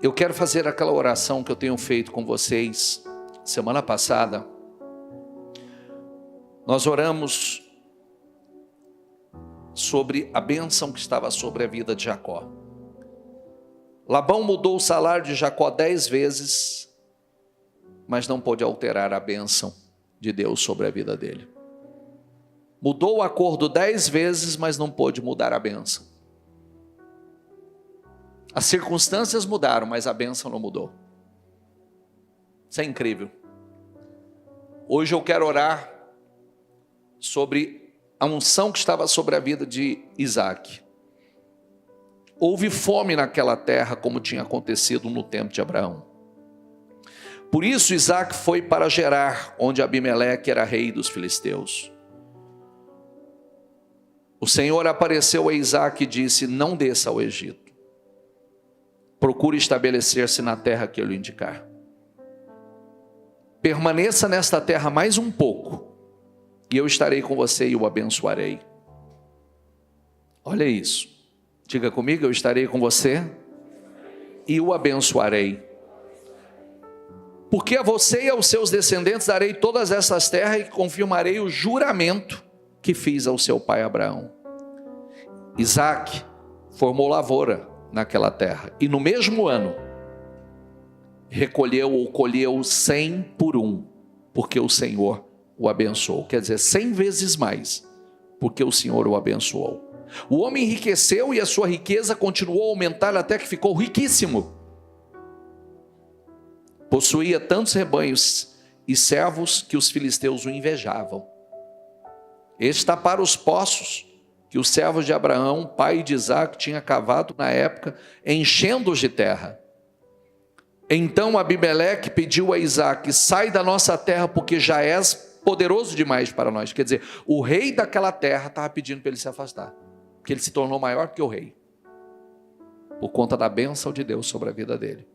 A: Eu quero fazer aquela oração que eu tenho feito com vocês. Semana passada, nós oramos sobre a bênção que estava sobre a vida de Jacó. Labão mudou o salário de Jacó 10 vezes, mas não pôde alterar a bênção de Deus sobre a vida dele. Mudou o acordo 10 vezes, mas não pôde mudar a bênção. As circunstâncias mudaram, mas a bênção não mudou. Isso é incrível. Hoje eu quero orar sobre a unção que estava sobre a vida de Isaac. Houve fome naquela terra, como tinha acontecido no tempo de Abraão. Por isso Isaac foi para Gerar, onde Abimeleque era rei dos filisteus. O Senhor apareceu a Isaac e disse: não desça ao Egito. Procure estabelecer-se na terra que eu lhe indicar. Permaneça nesta terra mais um pouco, e eu estarei com você e o abençoarei. Olha isso. Diga comigo: eu estarei com você e o abençoarei. Porque a você e aos seus descendentes darei todas essas terras e confirmarei o juramento que fiz ao seu pai Abraão. Isaac formou lavoura naquela terra, e no mesmo ano recolheu ou colheu 100 por 1, porque o Senhor o abençoou. Quer dizer, 100 vezes mais, porque o Senhor o abençoou. O homem enriqueceu e a sua riqueza continuou a aumentar até que ficou riquíssimo. Possuía tantos rebanhos e servos que os filisteus o invejavam. Estes taparam os poços que os servos de Abraão, pai de Isaac, tinha cavado na época, enchendo-os de terra. Então Abimeleque pediu a Isaac: sai da nossa terra, porque já és poderoso demais para nós. Quer dizer, o rei daquela terra estava pedindo para ele se afastar, porque ele se tornou maior que o rei, por conta da bênção de Deus sobre a vida dele.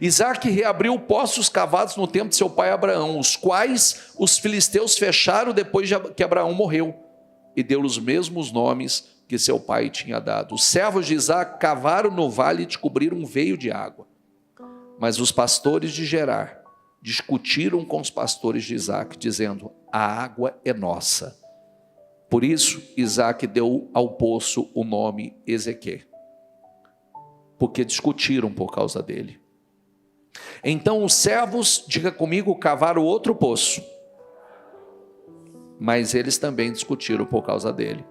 A: Isaac reabriu poços cavados no tempo de seu pai Abraão, os quais os filisteus fecharam depois que Abraão morreu, e deu os mesmos nomes que seu pai tinha dado. Os servos de Isaac cavaram no vale e descobriram um veio de água. Mas os pastores de Gerar discutiram com os pastores de Isaac, dizendo: a água é nossa. Por isso, Isaac deu ao poço o nome Ezequê, porque discutiram por causa dele. Então os servos, diga comigo, cavaram outro poço, mas eles também discutiram por causa dele.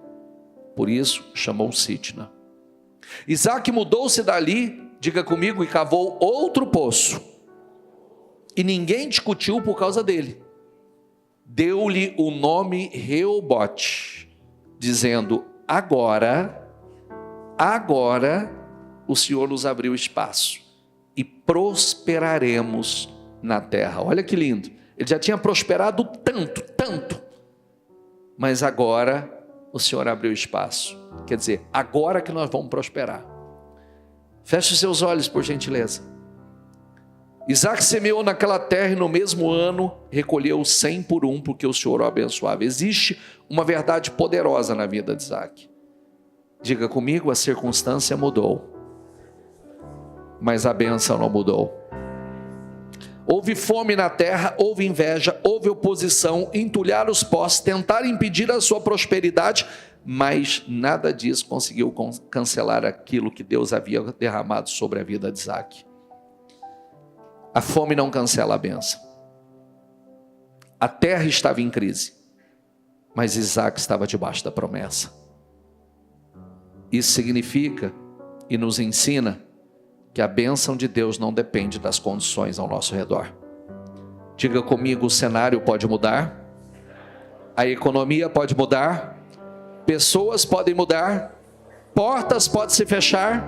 A: Por isso chamou Sitna. Isaac mudou-se dali, diga comigo, e cavou outro poço, e ninguém discutiu por causa dele. Deu-lhe o nome Reobote, dizendo: agora o Senhor nos abriu espaço e prosperaremos na terra. Olha que lindo, ele já tinha prosperado tanto, mas agora o Senhor abriu espaço. Quer dizer, agora que nós vamos prosperar. Feche os seus olhos, por gentileza. Isaac semeou naquela terra e no mesmo ano recolheu 100 por um, porque o Senhor o abençoava. Existe uma verdade poderosa na vida de Isaac. Diga comigo, a circunstância mudou, mas a bênção não mudou. Houve fome na terra, houve inveja, houve oposição, entulhar os poços, tentar impedir a sua prosperidade, mas nada disso conseguiu cancelar aquilo que Deus havia derramado sobre a vida de Isaac. A fome não cancela a bênção. A terra estava em crise, mas Isaac estava debaixo da promessa. Isso significa e nos ensina que a bênção de Deus não depende das condições ao nosso redor. Diga comigo, o cenário pode mudar, a economia pode mudar, pessoas podem mudar, portas podem se fechar,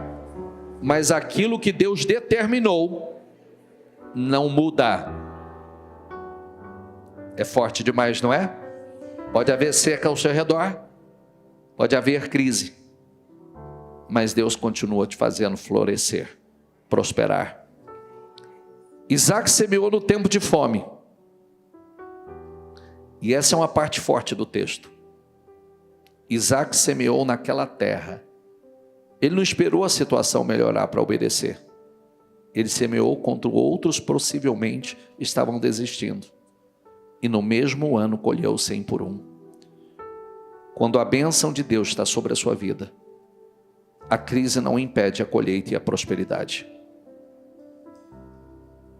A: mas aquilo que Deus determinou não muda. É forte demais, não é? Pode haver seca ao seu redor, pode haver crise, mas Deus continua te fazendo florescer, prosperar. Isaac semeou no tempo de fome, e essa é uma parte forte do texto. Isaac semeou naquela terra. Ele não esperou a situação melhorar para obedecer. Ele semeou quando outros possivelmente estavam desistindo. E no mesmo ano colheu 100 por um. Quando a bênção de Deus está sobre a sua vida, a crise não impede a colheita e a prosperidade.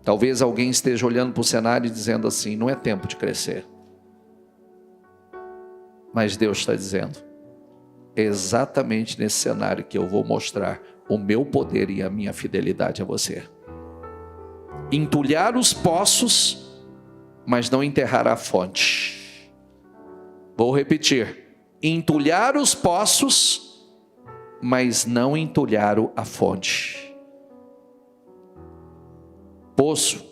A: Talvez alguém esteja olhando para o cenário e dizendo assim: não é tempo de crescer. Mas Deus está dizendo: é exatamente nesse cenário que eu vou mostrar o meu poder e a minha fidelidade a você. Entulhar os poços, mas não enterrar a fonte. Vou repetir: entulhar os poços, mas não entulhar a fonte. Poço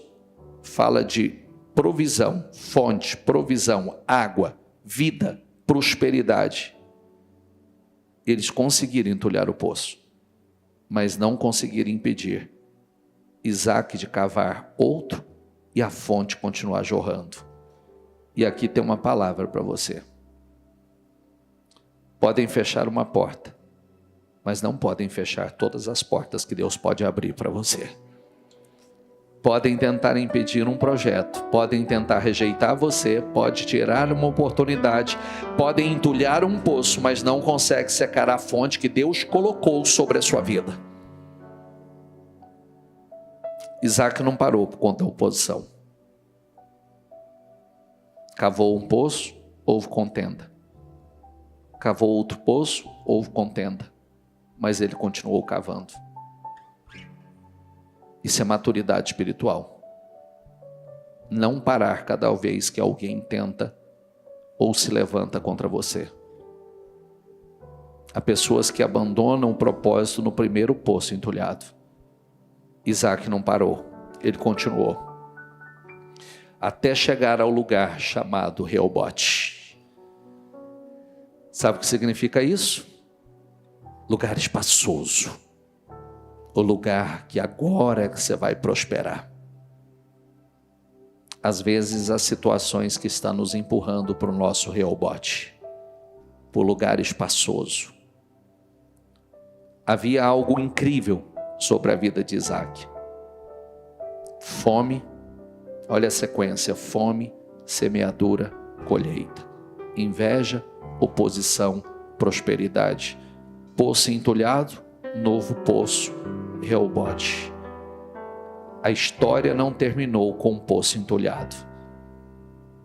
A: fala de provisão, fonte, provisão, água, vida, prosperidade. Eles conseguiram entulhar o poço, mas não conseguiram impedir Isaac de cavar outro e a fonte continuar jorrando. E aqui tem uma palavra para você. Podem fechar uma porta, mas não podem fechar todas as portas que Deus pode abrir para você. Podem tentar impedir um projeto, podem tentar rejeitar você, pode tirar uma oportunidade, podem entulhar um poço, mas não consegue secar a fonte que Deus colocou sobre a sua vida. Isaac não parou por conta da oposição. Cavou um poço, houve contenda. Cavou outro poço, houve contenda. Mas ele continuou cavando. Isso é maturidade espiritual. Não parar cada vez que alguém tenta ou se levanta contra você. Há pessoas que abandonam o propósito no primeiro poço entulhado. Isaac não parou, ele continuou, até chegar ao lugar chamado Reobote. Sabe o que significa isso? Lugar espaçoso, o lugar que agora é que você vai prosperar. Às vezes, as situações que estão nos empurrando para o nosso Reobote, para o lugar espaçoso. Havia algo incrível sobre a vida de Isaac. Fome, olha a sequência: fome, semeadura, colheita. Inveja, oposição, prosperidade. Poço entulhado, novo poço, Reobote. A história não terminou com um poço entulhado.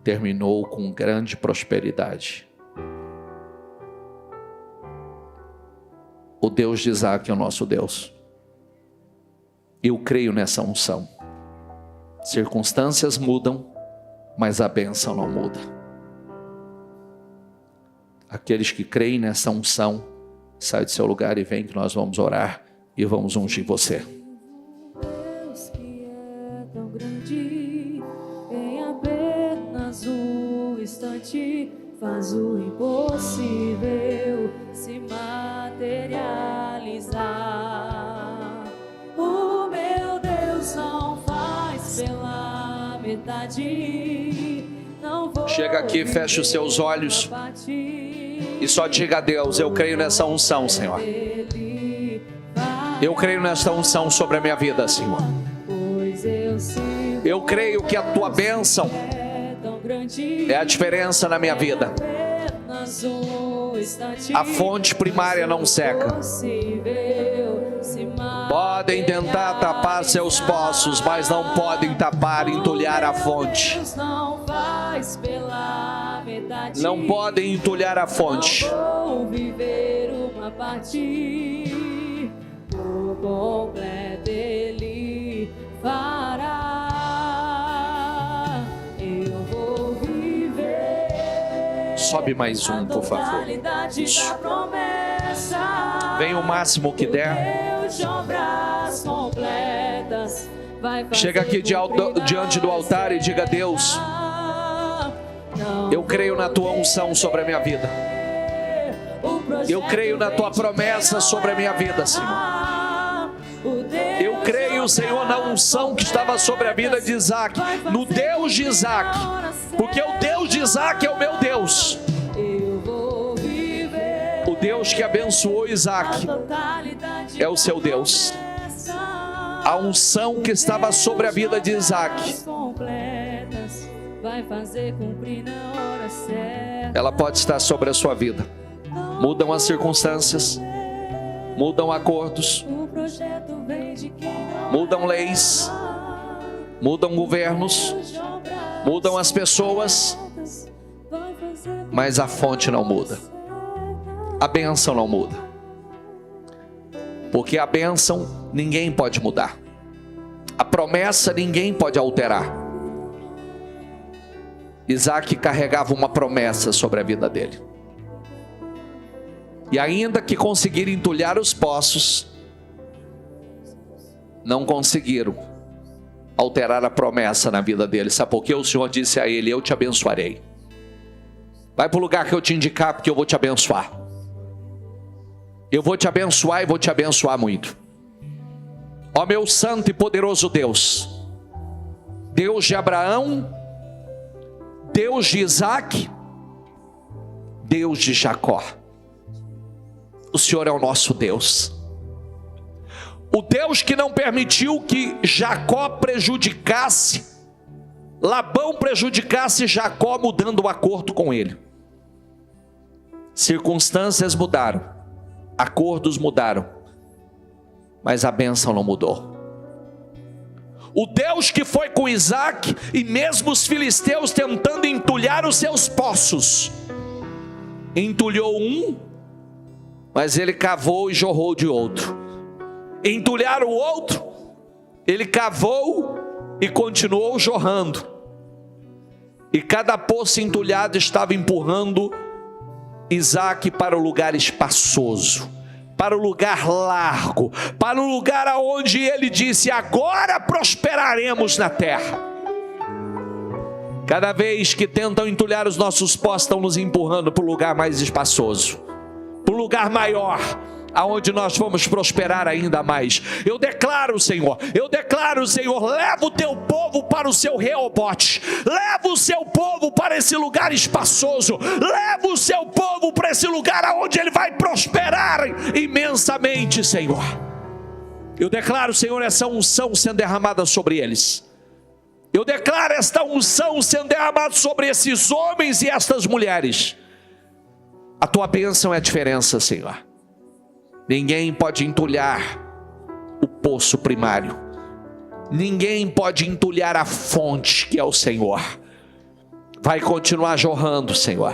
A: Terminou com grande prosperidade. O Deus de Isaac é o nosso Deus. Eu creio nessa unção. Circunstâncias mudam, mas a bênção não muda. Aqueles que creem nessa unção, sai do seu lugar e vem que nós vamos orar e vamos ungir você.
B: Deus que é tão grande, em apenas um instante, faz o impossível se materializar. O meu Deus não faz pela metade. Não vou
A: Chega aqui, feche os seus olhos e só diga a Deus: eu creio nessa unção, Senhor. Eu creio nessa unção sobre a minha vida, Senhor. Eu creio que a tua bênção é a diferença na minha vida. A fonte primária não seca. Podem tentar tapar seus poços, mas não podem tapar e entulhar a fonte. Não podem entulhar a fonte.
B: Vou viver uma parte por completo Ele fará. Eu vou viver.
A: Sobe mais um, por favor. Isso. Vem o máximo que der. Chega aqui diante do altar e diga: Deus, eu creio na tua unção sobre a minha vida. Eu creio na tua promessa sobre a minha vida, Senhor. Eu creio, Senhor, na unção que estava sobre a vida de Isaac, no Deus de Isaac, porque o Deus de Isaac é o meu Deus. O Deus que abençoou Isaac é o seu Deus. A unção que estava sobre a vida de Isaac, ela pode estar sobre a sua vida. Mudam as circunstâncias, mudam acordos, mudam leis, mudam governos, mudam as pessoas, mas a fonte não muda. A bênção não muda. Porque a bênção ninguém pode mudar. A promessa ninguém pode alterar. Isaac carregava uma promessa sobre a vida dele. E ainda que conseguiram entulhar os poços, não conseguiram alterar a promessa na vida dele. Sabe por quê? O Senhor disse a ele: eu te abençoarei. Vai para o lugar que eu te indicar, porque eu vou te abençoar. Eu vou te abençoar e vou te abençoar muito. Ó meu santo e poderoso Deus, Deus de Abraão, Deus de Isaac, Deus de Jacó, o Senhor é o nosso Deus. O Deus que não permitiu que Jacó prejudicasse, Labão prejudicasse Jacó mudando o acordo com ele. Circunstâncias mudaram, acordos mudaram, mas a bênção não mudou. O Deus que foi com Isaac, e mesmo os filisteus tentando entulhar os seus poços, entulhou um, mas ele cavou e jorrou de outro. Entulhar o outro, ele cavou e continuou jorrando. E cada poço entulhado estava empurrando Isaac para o lugar espaçoso, para o lugar largo, para o lugar aonde ele disse: agora prosperaremos na terra. Cada vez que tentam entulhar os nossos poços, estão nos empurrando para o lugar mais espaçoso, para o lugar maior, aonde nós vamos prosperar ainda mais. Eu declaro, Senhor, leva o teu povo para o seu Reobote, leva o seu povo para esse lugar espaçoso, leva o seu povo para esse lugar aonde ele vai prosperar imensamente, Senhor. Eu declaro, Senhor, essa unção sendo derramada sobre eles. Eu declaro esta unção sendo derramada sobre esses homens e estas mulheres. A tua bênção é a diferença, Senhor. Ninguém pode entulhar o poço primário. Ninguém pode entulhar a fonte que é o Senhor. Vai continuar jorrando, Senhor.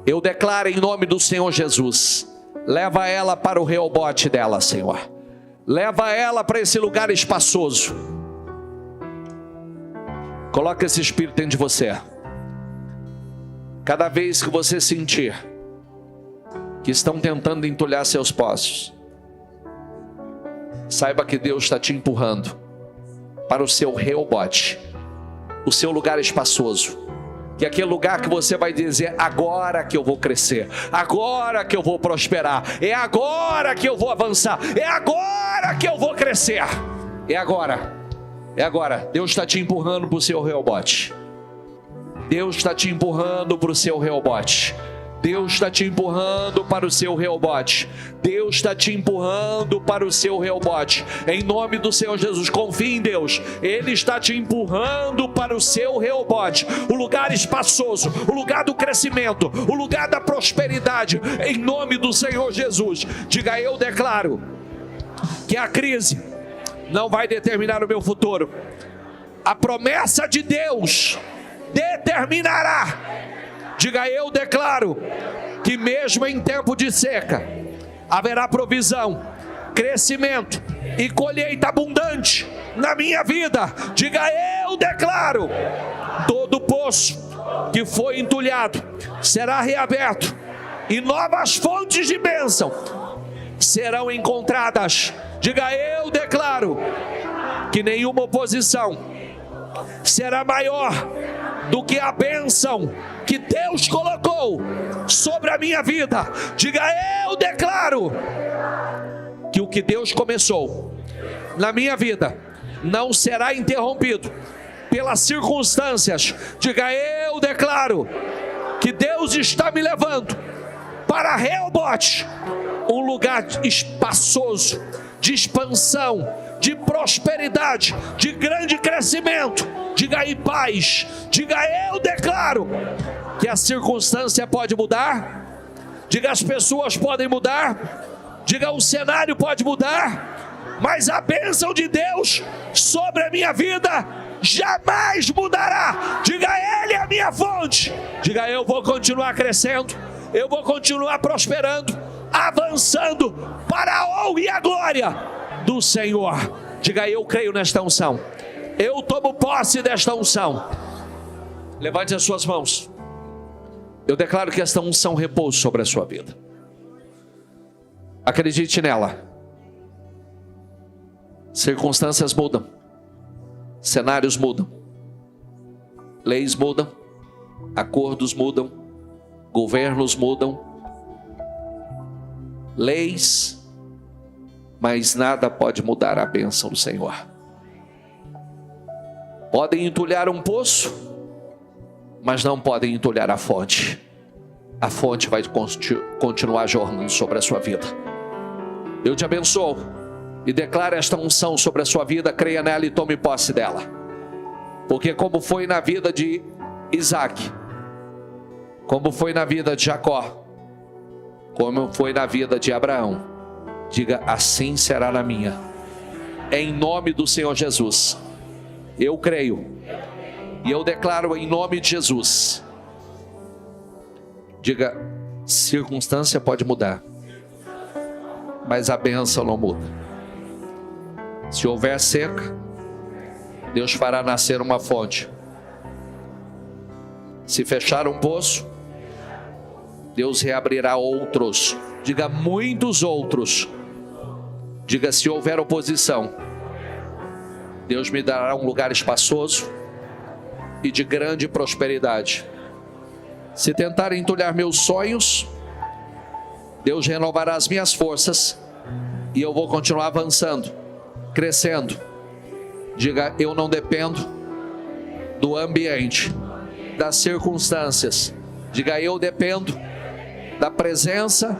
A: Eu declaro em nome do Senhor Jesus. Leva ela para o Reobote dela, Senhor. Leva ela para esse lugar espaçoso. Coloca esse espírito dentro de você. Cada vez que você sentir que estão tentando entulhar seus poços, saiba que Deus está te empurrando para o seu Reobote, o seu lugar espaçoso, que é aquele lugar que você vai dizer: agora que eu vou crescer, agora que eu vou prosperar, é agora que eu vou avançar, é agora que eu vou crescer, é agora, é agora. Deus está te empurrando para o seu Reobote. Deus está te empurrando para o seu Reobote. Deus está te empurrando para o seu Reobote. Deus está te empurrando para o seu Reobote. Em nome do Senhor Jesus, confie em Deus. Ele está te empurrando para o seu Reobote, o lugar espaçoso, o lugar do crescimento, o lugar da prosperidade. Em nome do Senhor Jesus, diga: eu declaro que a crise não vai determinar o meu futuro. A promessa de Deus determinará. Diga: eu declaro que mesmo em tempo de seca, haverá provisão, crescimento e colheita abundante na minha vida. Diga: eu declaro, todo poço que foi entulhado será reaberto e novas fontes de bênção serão encontradas. Diga: eu declaro que nenhuma oposição será maior do que a bênção que Deus colocou sobre a minha vida. Diga: eu declaro que o que Deus começou na minha vida não será interrompido pelas circunstâncias. Diga: eu declaro que Deus está me levando para Reobote, um lugar espaçoso, de expansão, de prosperidade, de grande crescimento. Diga aí: paz. Diga: eu declaro que a circunstância pode mudar. Diga: as pessoas podem mudar. Diga: o cenário pode mudar, mas a bênção de Deus sobre a minha vida jamais mudará. Diga: Ele é a minha fonte. Diga: eu vou continuar crescendo, eu vou continuar prosperando, avançando para a honra e a glória do Senhor. Diga: eu creio nesta unção, eu tomo posse desta unção. Levante as suas mãos. Eu declaro que esta unção repousa sobre a sua vida. Acredite nela. Circunstâncias mudam, cenários mudam, leis mudam, acordos mudam, governos mudam, leis, mas nada pode mudar a bênção do Senhor. Podem entulhar um poço, mas não podem entulhar a fonte. A fonte vai continuar jorrando sobre a sua vida. Eu te abençoo e declaro esta unção sobre a sua vida. Creia nela e tome posse dela. Porque como foi na vida de Isaac, como foi na vida de Jacó, como foi na vida de Abraão, diga: assim será na minha. Em nome do Senhor Jesus, eu creio e eu declaro em nome de Jesus. Diga: circunstância pode mudar, mas a bênção não muda. Se houver seca, Deus fará nascer uma fonte. Se fechar um poço, Deus reabrirá outros. Diga: muitos outros. Diga: se houver oposição, Deus me dará um lugar espaçoso e de grande prosperidade. Se tentarem entulhar meus sonhos, Deus renovará as minhas forças E eu vou continuar avançando, crescendo. Diga, eu não dependo do ambiente, das circunstâncias. Diga, eu dependo da presença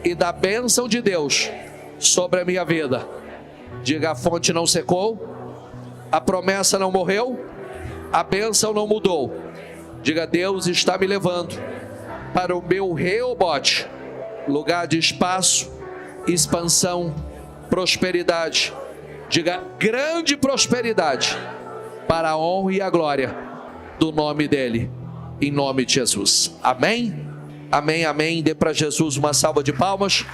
A: e da bênção de Deus sobre a minha vida. Diga, a fonte não secou, a promessa não morreu, a bênção não mudou. Diga, Deus está me levando para o meu Reobote, lugar de espaço, expansão, prosperidade. Diga, grande prosperidade, para a honra e a glória do nome dEle, em nome de Jesus. Amém? Amém, amém. Dê para Jesus uma salva de palmas.